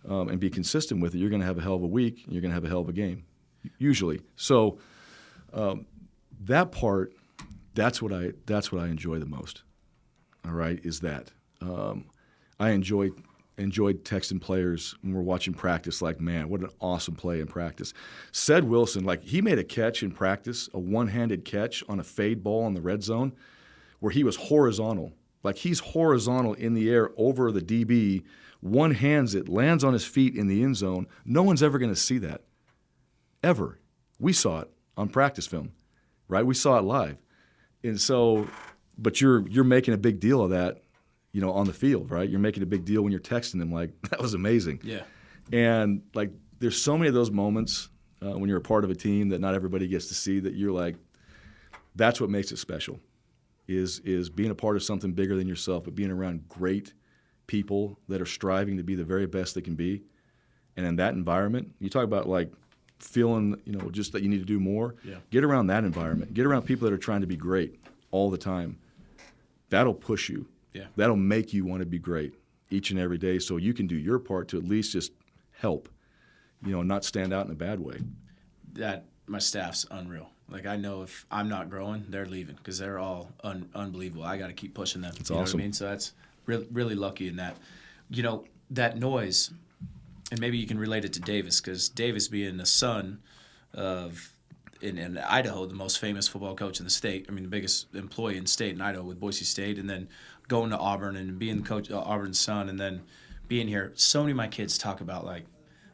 Speaker 2: and be consistent with it, you're going to have a hell of a week, and you're going to have a hell of a game. usually. So that part, that's what I enjoy the most. All right, is that I enjoyed texting players when we're watching practice. Like, man, what an awesome play in practice. Ced Wilson, like, he made a catch in practice, a one-handed catch on a fade ball in the red zone, where he was horizontal. Like, he's horizontal in the air over the DB, one hands it, lands on his feet in the end zone. No one's ever going to see that, ever. We saw it on practice film, right? We saw it live. And so, but you're making a big deal of that, on the field, right? You're making a big deal when you're texting them, like, that was amazing.
Speaker 1: Yeah.
Speaker 2: And, like, there's so many of those moments when you're a part of a team that not everybody gets to see, that you're like, that's what makes it special, is being a part of something bigger than yourself, but being around great people that are striving to be the very best they can be. And in that environment, you talk about, like, feeling, just that you need to do more.
Speaker 1: Yeah.
Speaker 2: Get around that environment. Get around people that are trying to be great all the time. That'll push you.
Speaker 1: Yeah.
Speaker 2: That'll make you want to be great each and every day, so you can do your part to at least just help, not stand out in a bad way.
Speaker 1: That my staff's unreal. Like, I know if I'm not growing, they're leaving, because they're all unbelievable. I got to keep pushing them.
Speaker 2: That's
Speaker 1: awesome.
Speaker 2: Awesome.
Speaker 1: What I mean? So that's really, really lucky in that. That noise, and maybe you can relate it to Davis, because Davis, being the son of in Idaho, the most famous football coach in the state. I mean, the biggest employee in the state in Idaho with Boise State, and then going to Auburn and being the coach, Auburn's son, and then being here. So many of my kids talk about, like,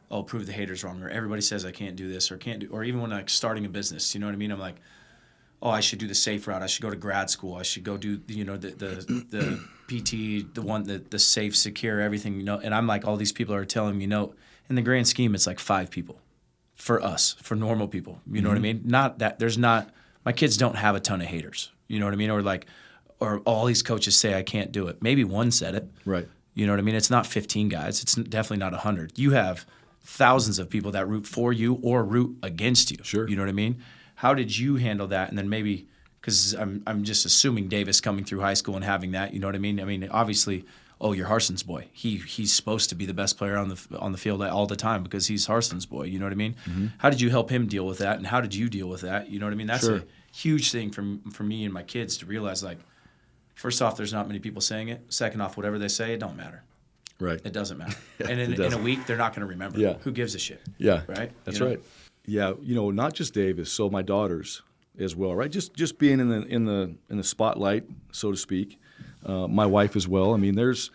Speaker 1: oh, prove the haters wrong, or everybody says I can't do this or can't do, or even when, like, starting a business, you know what I mean? I'm like, oh, I should do the safe route. I should go to grad school. I should go do, the PT, the safe, secure, everything, And I'm like, all these people are telling me, in the grand scheme, it's like 5 people. For us, for normal people, you know what I mean? Not that my kids don't have a ton of haters, you know what I mean? Or all these coaches say I can't do it. Maybe one said it.
Speaker 2: Right.
Speaker 1: You know what I mean? It's not 15 guys. It's definitely not 100. You have thousands of people that root for you or root against you.
Speaker 2: Sure.
Speaker 1: You know what I mean? How did you handle that? And then maybe, because I'm just assuming Davis coming through high school and having that, you know what I mean? I mean, obviously, oh, you're Harsin's boy. He's supposed to be the best player on the field all the time because he's Harsin's boy. You know what I mean? Mm-hmm. How did you help him deal with that, and how did you deal with that? You know what I mean? That's a huge thing for me and my kids to realize. Like, first off, there's not many people saying it. Second off, whatever they say, it don't matter.
Speaker 2: Right.
Speaker 1: It doesn't matter. And in a week, they're not going to remember.
Speaker 2: Yeah.
Speaker 1: Who gives a shit?
Speaker 2: Yeah.
Speaker 1: Right.
Speaker 2: That's right. Yeah. Not just Davis. So my daughters as well. Right. Just being in the spotlight, so to speak. My wife as well. I mean, there's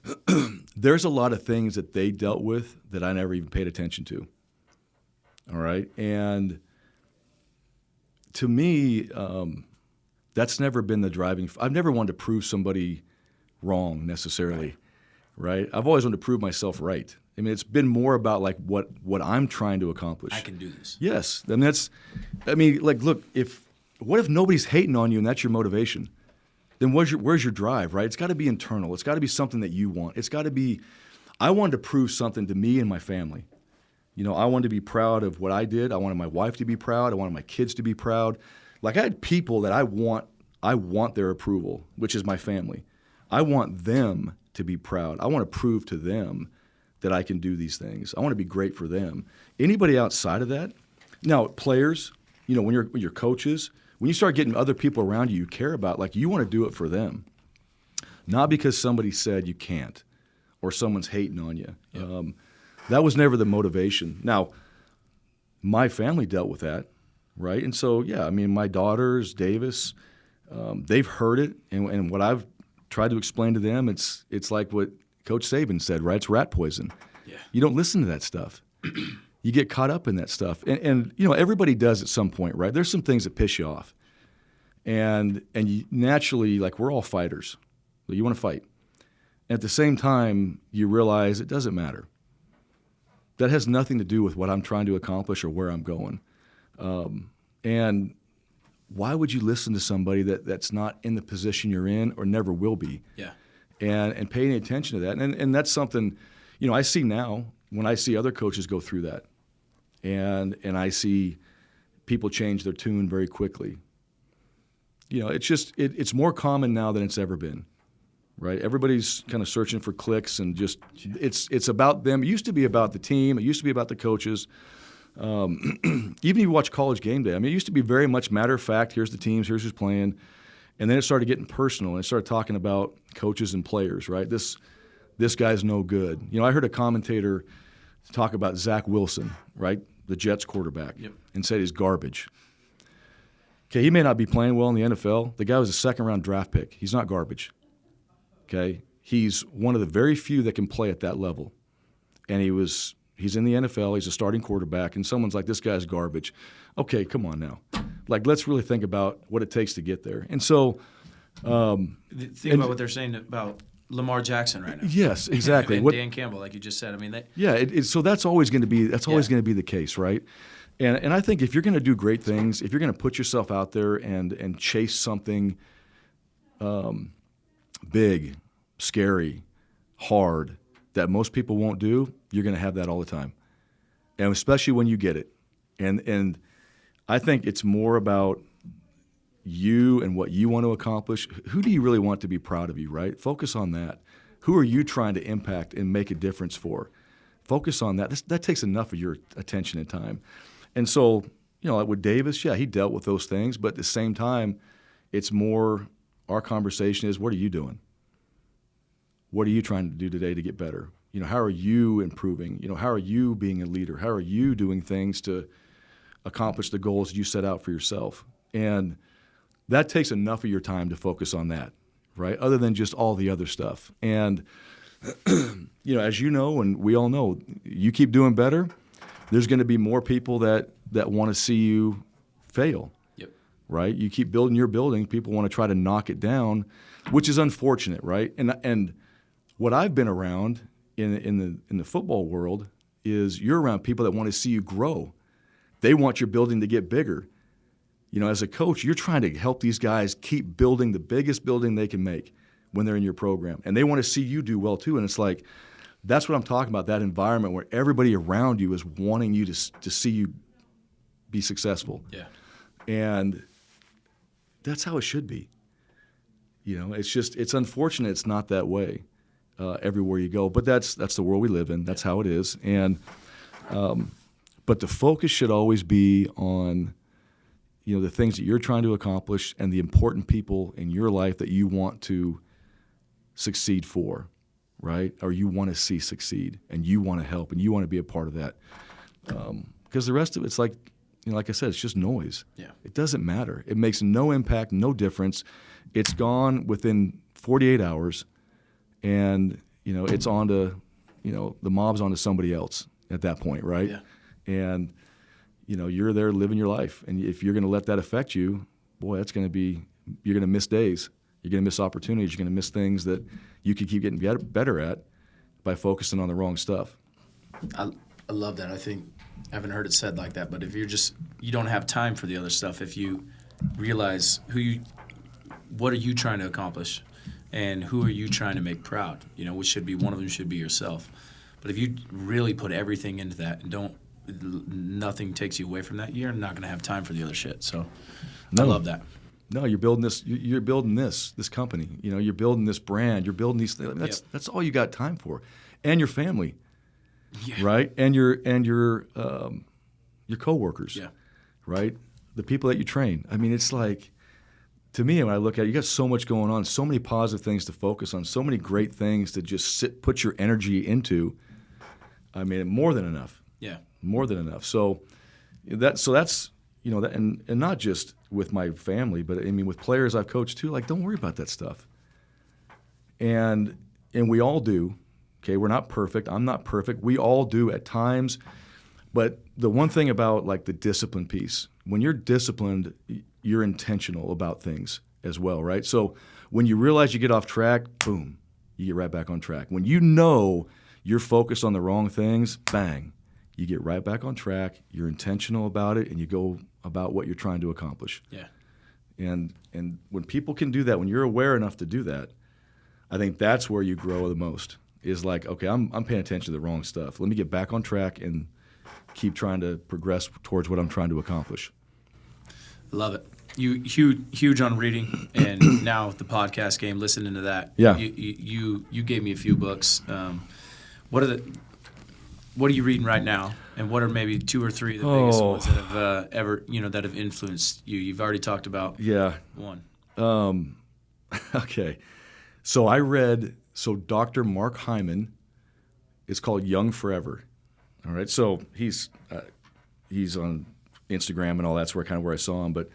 Speaker 2: a lot of things that they dealt with that I never even paid attention to. All right. And to me, that's never been the driving. I've never wanted to prove somebody wrong necessarily. Right. I've always wanted to prove myself right. I mean, it's been more about, like, what I'm trying to accomplish.
Speaker 1: I can do this.
Speaker 2: Yes. Look, what if nobody's hating on you and that's your motivation? Then where's your drive, right? It's got to be internal. It's got to be something that you want. It's got to be, I wanted to prove something to me and my family. I wanted to be proud of what I did. I wanted my wife to be proud. I wanted my kids to be proud. Like, I had people that I want their approval, which is my family. I want them to be proud. I want to prove to them that I can do these things. I want to be great for them. Anybody outside of that, now players, when you're coaches, when you start getting other people around you care about, like, you want to do it for them, not because somebody said you can't or someone's hating on you. Yep. That was never the motivation. Now, my family dealt with that, right? And so, yeah, I mean, my daughters, Davis, they've heard it, and what I've tried to explain to them, it's like what Coach Saban said, right? It's rat poison.
Speaker 1: Yeah. You
Speaker 2: don't listen to that stuff. You get caught up in that stuff. And everybody does at some point, right? There's some things that piss you off. And you naturally, like, we're all fighters. So you want to fight. And at the same time, you realize it doesn't matter. That has nothing to do with what I'm trying to accomplish or where I'm going. And why would you listen to somebody that's not in the position you're in or never will be?
Speaker 1: Yeah.
Speaker 2: And paying attention to that. And that's something, I see now when I see other coaches go through that. And I see people change their tune very quickly. It's more common now than it's ever been, right? Everybody's kind of searching for clicks and just it's about them. It used to be about the team. It used to be about the coaches. Even if you watch College Game Day, I mean, it used to be very much matter of fact. Here's the teams. Here's who's playing. And then it started getting personal, and it started talking about coaches and players, right? This guy's no good. You know, I heard a commentator talk about Zach Wilson, right, the Jets quarterback, and said he's garbage. Okay, he may not be playing well in the NFL. The guy was a second-round draft pick. He's not garbage. Okay, he's one of the very few that can play at that level, and he's in the NFL. He's a starting quarterback, and someone's like, this guy's garbage. Okay, come on now. Like, let's really think about what it takes to get there. And so
Speaker 1: think about what they're saying about Lamar Jackson right now.
Speaker 2: Yes, exactly.
Speaker 1: And Dan Campbell, like you just said. I mean,
Speaker 2: so that's always going to be the case, right? And I think if you're going to do great things, if you're going to put yourself out there and chase something big, scary, hard that most people won't do, you're going to have that all the time, and especially when you get it. And I think it's more about you and what you want to accomplish. Who do you really want to be proud of you, right? Focus on that. Who are you trying to impact and make a difference for? Focus on that. That takes enough of your attention and time. And so, you know, with Davis, yeah, he dealt with those things, but at the same time, it's more our conversation is, what are you doing? What are you trying to do today to get better? You know, how are you improving? You know, how are you being a leader? How are you doing things to accomplish the goals you set out for yourself? And that takes enough of your time to focus on that, right? Other than just all the other stuff. And, you know, as you know, and we all know, you keep doing better, there's going to be more people that want to see you fail, right? You keep building your building, people want to try to knock it down, which is unfortunate, right? And what I've been around in the football world is you're around people that want to see you grow. They want your building to get bigger. You know, as a coach, you're trying to help these guys keep building the biggest building they can make when they're in your program. And they want to see you do well, too. And it's like, that's what I'm talking about, that environment where everybody around you is wanting you to see you be successful.
Speaker 1: Yeah.
Speaker 2: And that's how it should be. You know, it's unfortunate it's not that way everywhere you go. But that's the world we live in. That's how it is. And but the focus should always be on, you know, the things that you're trying to accomplish and the important people in your life that you want to succeed for, right? Or you want to see succeed, and you want to help, and you want to be a part of that. Because the rest of it's like, you know, like I said, it's just noise.
Speaker 1: Yeah.
Speaker 2: It doesn't matter. It makes no impact, no difference. It's gone within 48 hours, and, you know, it's on to, you know, the mob's on to somebody else at that point, right?
Speaker 1: Yeah.
Speaker 2: And, you know, you're there living your life. And if you're going to let that affect you, boy, you're going to miss days. You're going to miss opportunities. You're going to miss things that you could keep getting better at by focusing on the wrong stuff.
Speaker 1: I love that. I haven't heard it said like that, but if you don't have time for the other stuff, if you realize what are you trying to accomplish and who are you trying to make proud, you know, which should be one of them should be yourself. But if you really put everything into that and nothing takes you away from that, you're not going to have time for the other shit. So I love that.
Speaker 2: No, you're building this. You're building this company. You know, you're building this brand. You're building these things. That's all you got time for, and your family, right? And your coworkers, right? The people that you train. I mean, it's like, to me, when I look at it, you got so much going on, so many positive things to focus on, so many great things to just put your energy into. I mean, more than enough.
Speaker 1: Yeah.
Speaker 2: More than enough. So that's, you know, and not just with my family, but I mean with players I've coached too. Like, don't worry about that stuff. And we all do. Okay, we're not perfect. I'm not perfect. We all do at times. But the one thing about like the discipline piece, when you're disciplined, you're intentional about things as well, right? So when you realize you get off track, boom, you get right back on track. When you know you're focused on the wrong things, bang, you get right back on track. You're intentional about it, and you go about what you're trying to accomplish.
Speaker 1: Yeah.
Speaker 2: And when people can do that, when you're aware enough to do that, I think that's where you grow the most. Is like, okay, I'm paying attention to the wrong stuff. Let me get back on track and keep trying to progress towards what I'm trying to accomplish.
Speaker 1: Love it. You huge on reading, and now the podcast game. Listening to that,
Speaker 2: yeah.
Speaker 1: You gave me a few books. What are what are you reading right now? And what are maybe 2 or 3 of the biggest ones that have ever, that have influenced you? You've already talked about one.
Speaker 2: Okay. So I read, Dr. Mark Hyman, it's called Young Forever. All right. So he's on Instagram and all that's where I saw him. But,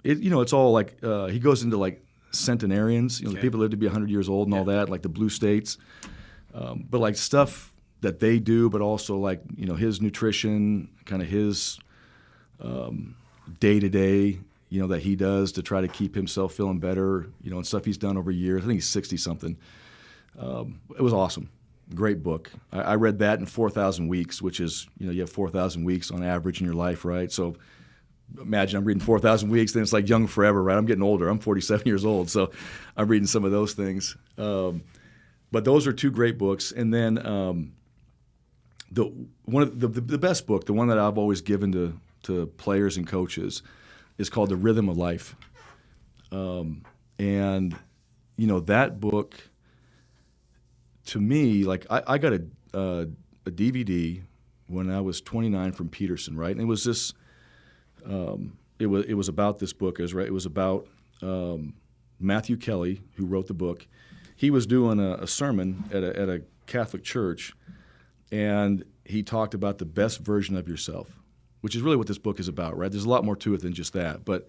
Speaker 2: it's all like, he goes into like centenarians, the people that live to be 100 years old and all that, like the blue states. But like stuff that they do, but also like, his nutrition, kind of his day-to-day, that he does to try to keep himself feeling better, and stuff he's done over years. I think he's 60-something. It was awesome. Great book. I read that in 4,000 weeks, which is, you have 4,000 weeks on average in your life, right? So imagine I'm reading 4,000 weeks, then it's like Young Forever, right? I'm getting older. I'm 47 years old, so I'm reading some of those things. But those are 2 great books. And then the best book, the one that I've always given to players and coaches, is called The Rhythm of Life. And that book, to me, like I got a DVD when I was 29 from Petersen, right? And it was this. It was about this book, it was about Matthew Kelly, who wrote the book. He was doing a sermon at a Catholic church, and he talked about the best version of yourself, which is really what this book is about, right? There's a lot more to it than just that, but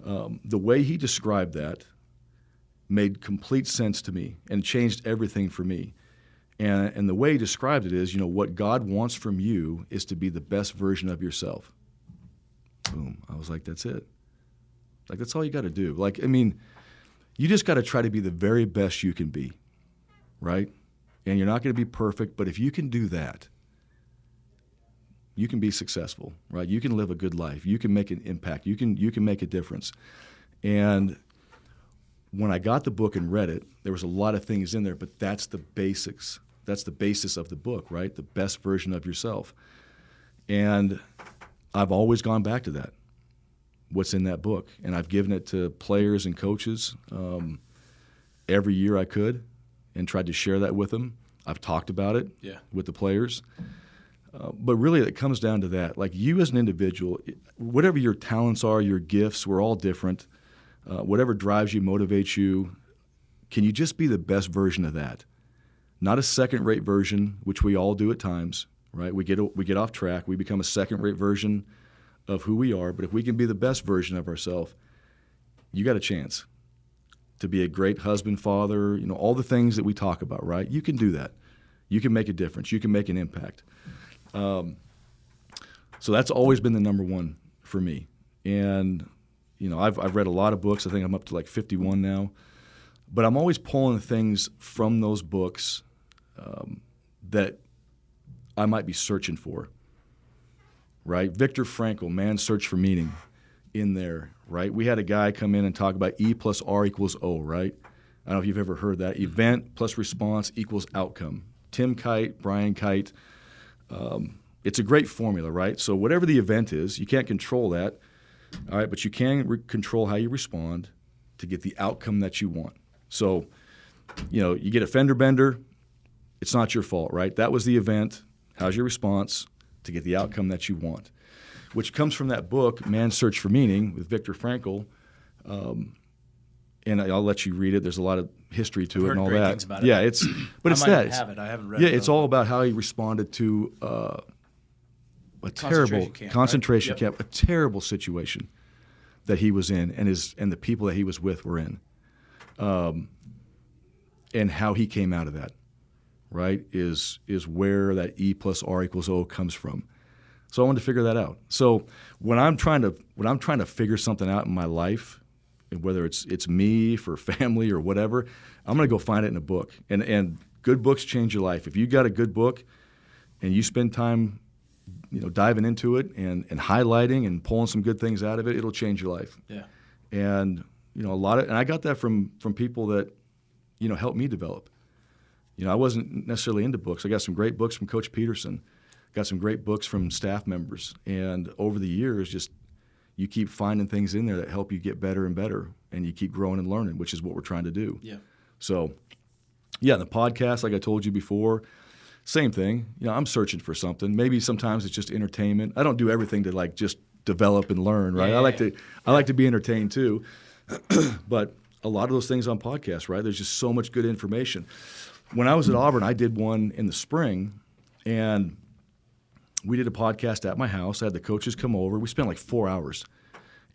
Speaker 2: the way he described that made complete sense to me and changed everything for me. And the way he described it is, what God wants from you is to be the best version of yourself. Boom. I was like, that's it. Like, that's all you got to do. Like, I mean, you just got to try to be the very best you can be, right? And you're not going to be perfect, but if you can do that, you can be successful, right? You can live a good life. You can make an impact. You can make a difference. And when I got the book and read it, there was a lot of things in there, but that's the basics. That's the basis of the book, right? The best version of yourself. And I've always gone back to that, what's in that book. And I've given it to players and coaches every year I could and tried to share that with them. I've talked about it with the players. But really it comes down to that. Like, you as an individual, whatever your talents are, your gifts, we're all different. Whatever drives you, motivates you, can you just be the best version of that? Not a second-rate version, which we all do at times. Right, we get off track. We become a second-rate version of who we are. But if we can be the best version of ourselves, you got a chance to be a great husband, father. All the things that we talk about. Right, you can do that. You can make a difference. You can make an impact. So that's always been the number one for me. And I've read a lot of books. I think I'm up to like 51 now. But I'm always pulling things from those books that I might be searching for, right? Viktor Frankl, Man's Search for Meaning, in there, right? We had a guy come in and talk about E plus R equals O, right? I don't know if you've ever heard that. Event plus response equals outcome. Tim Kite, Brian Kite. It's a great formula, right? So whatever the event is, you can't control that, all right, but you can control how you respond to get the outcome that you want. So, you get a fender bender, it's not your fault, right? That was the event. How's your response to get the outcome that you want? Which comes from that book, Man's Search for Meaning, with Viktor Frankl. And I'll let you read it. There's a lot of history to it and all that.
Speaker 1: Things about it.
Speaker 2: Yeah, it's that.
Speaker 1: Have it. I haven't read it.
Speaker 2: Yeah, it's all about how he responded to a terrible concentration camp, a terrible situation that he was in, and the people that he was with were in, and how he came out of that. Right, is where that E plus R equals O comes from. So I wanted to figure that out. So when I'm trying to figure something out in my life, whether it's me, for family, or whatever, I'm going to go find it in a book. And good books change your life. If you got a good book and you spend time, diving into it and highlighting and pulling some good things out of it, it'll change your life.
Speaker 1: Yeah.
Speaker 2: And and I got that from people that helped me develop. I wasn't necessarily into books. I got some great books from Coach Petersen, got some great books from staff members. And over the years, just you keep finding things in there that help you get better and better, and you keep growing and learning, which is what we're trying to do.
Speaker 1: Yeah.
Speaker 2: So, the podcast, like I told you before, same thing. You know, I'm searching for something. Maybe sometimes it's just entertainment. I don't do everything to like just develop and learn, right? I like to be entertained too. But a lot of those things on podcasts, right? There's just so much good information. When I was at Auburn, I did one in the spring, and we did a podcast at my house. I had the coaches come over. We spent like 4 hours.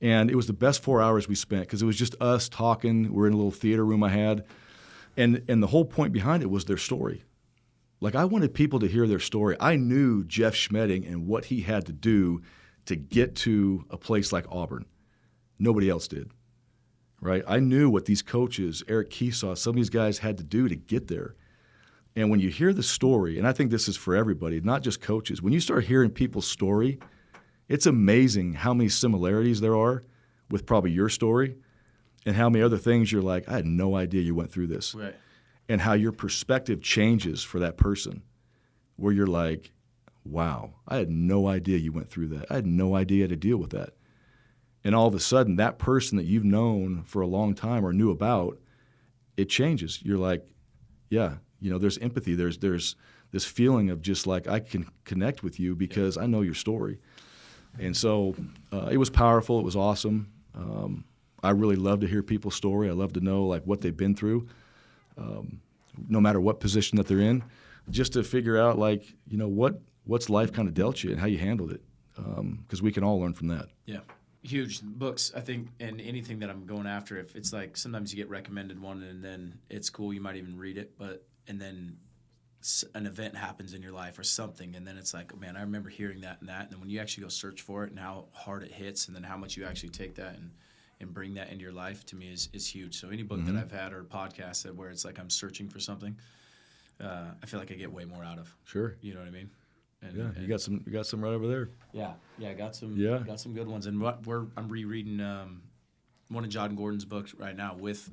Speaker 2: And it was the best 4 hours we spent because it was just us talking. We're in a little theater room I had. And the whole point behind it was their story. Like, I wanted people to hear their story. I knew Jeff Schmedding and what he had to do to get to a place like Auburn. Nobody else did, right? I knew what these coaches, Eric Keesaw, some of these guys had to do to get there. And when you hear the story, and I think this is for everybody, not just coaches, when you start hearing people's story, it's amazing how many similarities there are with probably your story and how many other things you're like, I had no idea you went through this.
Speaker 1: Right.
Speaker 2: And how your perspective changes for that person, where you're like, wow, I had no idea you went through that. I had no idea how to deal with that. And all of a sudden, that person that you've known for a long time or knew about, it changes. You're like, yeah, you know, there's empathy. There's this feeling of just like, I can connect with you because I know your story. And so it was powerful. It was awesome. I really love to hear people's story. I love to know like what they've been through, no matter what position that they're in, just to figure out like, you know, what's life kind of dealt you and how you handled it, because we can all learn from that. Yeah.
Speaker 1: Huge books, I think, and anything that I'm going after, if it's like sometimes you get recommended one and then it's cool, you might even read it, and then an event happens in your life or something, and then it's like, oh, man, I remember hearing that, and then when you actually go search for it and how hard it hits, and then how much you actually take that and bring that into your life, to me is huge. So any book that I've had or podcast that where it's like I'm searching for something, I feel like I get way more out of.
Speaker 2: Sure.
Speaker 1: You know what I mean? And,
Speaker 2: yeah, you got some right over there.
Speaker 1: Yeah, I got some. Yeah. Got some good ones, and I'm rereading one of John Gordon's books right now with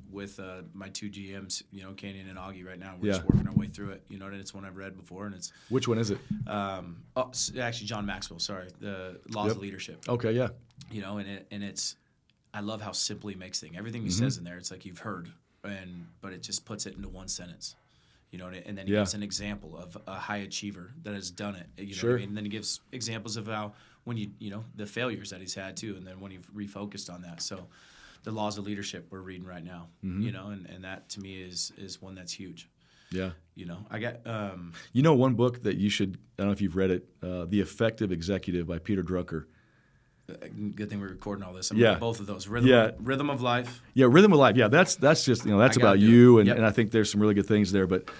Speaker 1: my two GMs, you know, Canyon and Augie. Right now, we're just working our way through it. You know, and it's one I've read before, and it's.
Speaker 2: Which one is it?
Speaker 1: Actually, John Maxwell. Sorry, the Laws of Leadership.
Speaker 2: Okay, yeah.
Speaker 1: You know, and it's, I love how simple he makes things. Everything he says in there, it's like you've heard, but it just puts it into one sentence. You know, and then he gives an example of a high achiever that has done it. You know what I mean? And then he gives examples of how when you know the failures that he's had too, and then when he refocused on that. So, the Laws of Leadership we're reading right now. You know, and that to me is one that's huge. Yeah. You know, I got.
Speaker 2: You know, one book that you should. I don't know if you've read it. The Effective Executive by Peter Drucker.
Speaker 1: Good thing we're recording all this. I'm reading both of those. Rhythm of Life.
Speaker 2: Yeah, Rhythm of Life. Yeah, that's just, you know, that's about you, and I think there's some really good things there. But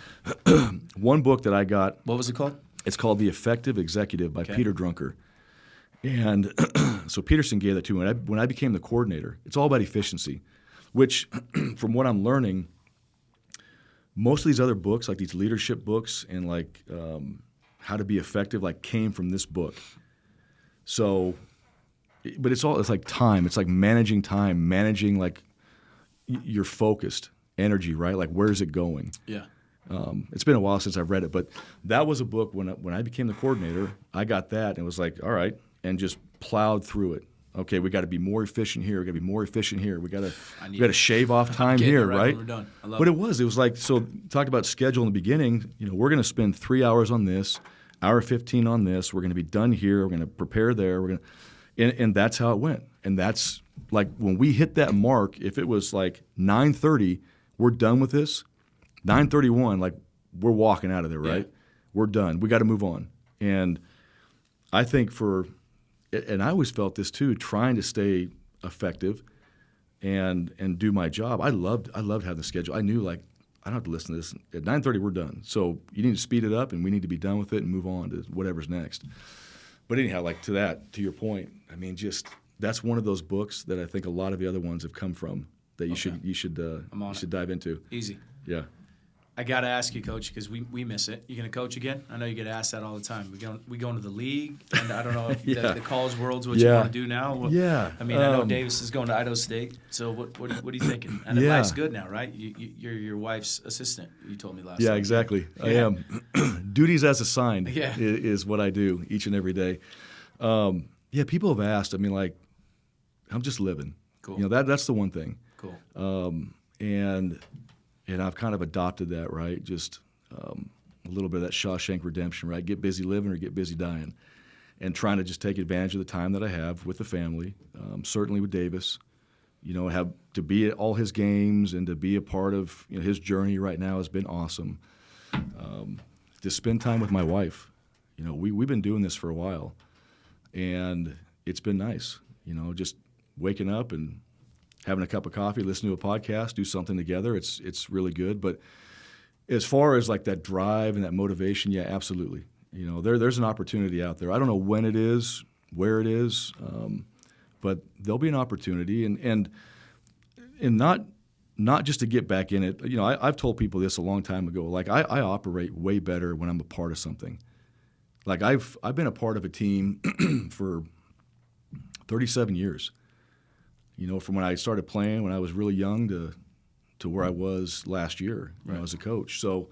Speaker 2: one book that I got.
Speaker 1: What was it called?
Speaker 2: It's called The Effective Executive by Peter Drucker. And so Petersen gave that to me. When I became the coordinator, it's all about efficiency, which from what I'm learning, most of these other books, like these leadership books and like how to be effective, like came from this book. So... But it's like time. It's like managing time, managing like your focused energy, right? Like where's it going? Yeah. It's been a while since I've read it, but that was a book when I became the coordinator. I got that and it was like, all right, and just plowed through it. Okay, we got to be more efficient here. We got to be more efficient here. We got to shave off time here, right?
Speaker 1: We're done. I love
Speaker 2: but it was like, so talked about schedule in the beginning. You know, we're going to spend 3 hours on this, hour 15 on this. We're going to be done here. We're going to prepare there. We're going to. And that's how it went. And that's like when we hit that mark, if it was like 9:30, we're done with this. 9:31, like we're walking out of there, right? Yeah. We're done. We got to move on. And I think and I always felt this too, trying to stay effective and do my job. I loved having the schedule. I knew like I don't have to listen to this. At 9:30, we're done. So you need to speed it up, and we need to be done with it and move on to whatever's next. But anyhow, like to your point, I mean, just that's one of those books that I think a lot of the other ones have come from that you should dive into.
Speaker 1: Easy.
Speaker 2: Yeah.
Speaker 1: I got to ask you, Coach, because we miss it. You going to coach again? I know you get asked that all the time. We go into the league, and I don't know if the college world's what you want to do now. I mean, I know Davis is going to Idaho State. So what are you thinking? And life's good now, right? You're your wife's assistant. You told me last.
Speaker 2: Yeah, exactly. Yeah. I am. Duties as assigned. Is what I do each and every day. People have asked. I mean, like, I'm just living. Cool. You know, that's the one thing. Cool. And I've kind of adopted that, right? Just a little bit of that Shawshank Redemption, right? Get busy living or get busy dying. And trying to just take advantage of the time that I have with the family, certainly with Davis. Have to be at all his games and to be a part of his journey right now has been awesome. To spend time with my wife. We've been doing this for a while, and it's been nice. Just waking up and having a cup of coffee, listening to a podcast, do something together. It's really good. But as far as like that drive and that motivation, yeah, absolutely. There's an opportunity out there. I don't know when it is, where it is, but there'll be an opportunity, and not just to get back in it. I've told people this a long time ago. Like I operate way better when I'm a part of something. Like I've been a part of a team for 37 years. From when I started playing when I was really young to where I was last year, as a coach. So.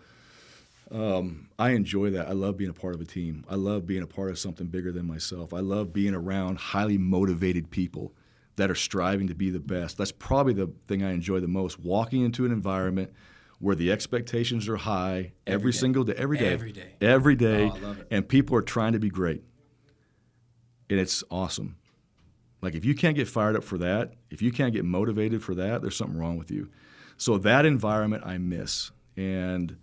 Speaker 2: I enjoy that. I love being a part of a team. I love being a part of something bigger than myself. I love being around highly motivated people that are striving to be the best. That's probably the thing I enjoy the most, walking into an environment where the expectations are high every single day, every day.
Speaker 1: Oh, I love it.
Speaker 2: And people are trying to be great. And it's awesome. Like if you can't get fired up for that, if you can't get motivated for that, there's something wrong with you. So that environment I miss. And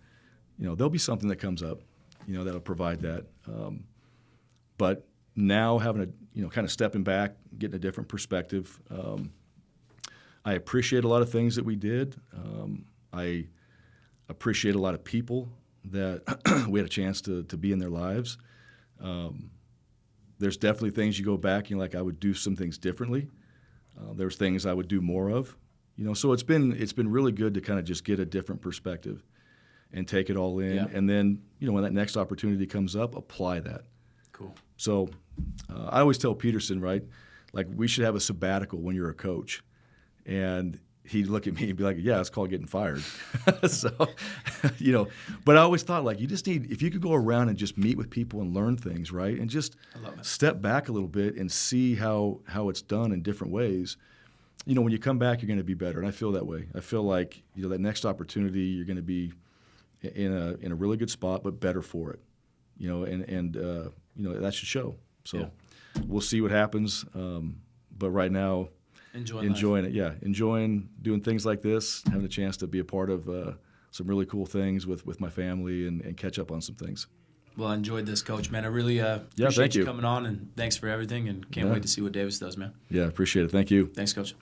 Speaker 2: there'll be something that comes up, that'll provide that. But now having kind of stepping back, getting a different perspective, I appreciate a lot of things that we did. I appreciate a lot of people that we had a chance to be in their lives. There's definitely things you go back, like I would do some things differently. There's things I would do more of, So it's been really good to kind of just get a different perspective and take it all in. Yeah. And then, when that next opportunity comes up, apply that.
Speaker 1: Cool.
Speaker 2: So I always tell Petersen, right, like we should have a sabbatical when you're a coach. And he'd look at me and be like, yeah, it's called getting fired. So, but I always thought like you just need, if you could go around and just meet with people and learn things, right, and just step back a little bit and see how it's done in different ways, when you come back, you're going to be better. And I feel that way. I feel like, that next opportunity, you're going to be in a really good spot, but better for it, and that should show. So We'll see what happens. But right now, enjoying it. Yeah, enjoying doing things like this, having a chance to be a part of some really cool things with my family and catch up on some things.
Speaker 1: Well, I enjoyed this, Coach, man. I really appreciate you coming on, and thanks for everything, and can't wait to see what Davis does, man.
Speaker 2: Yeah, appreciate it. Thank you.
Speaker 1: Thanks, Coach.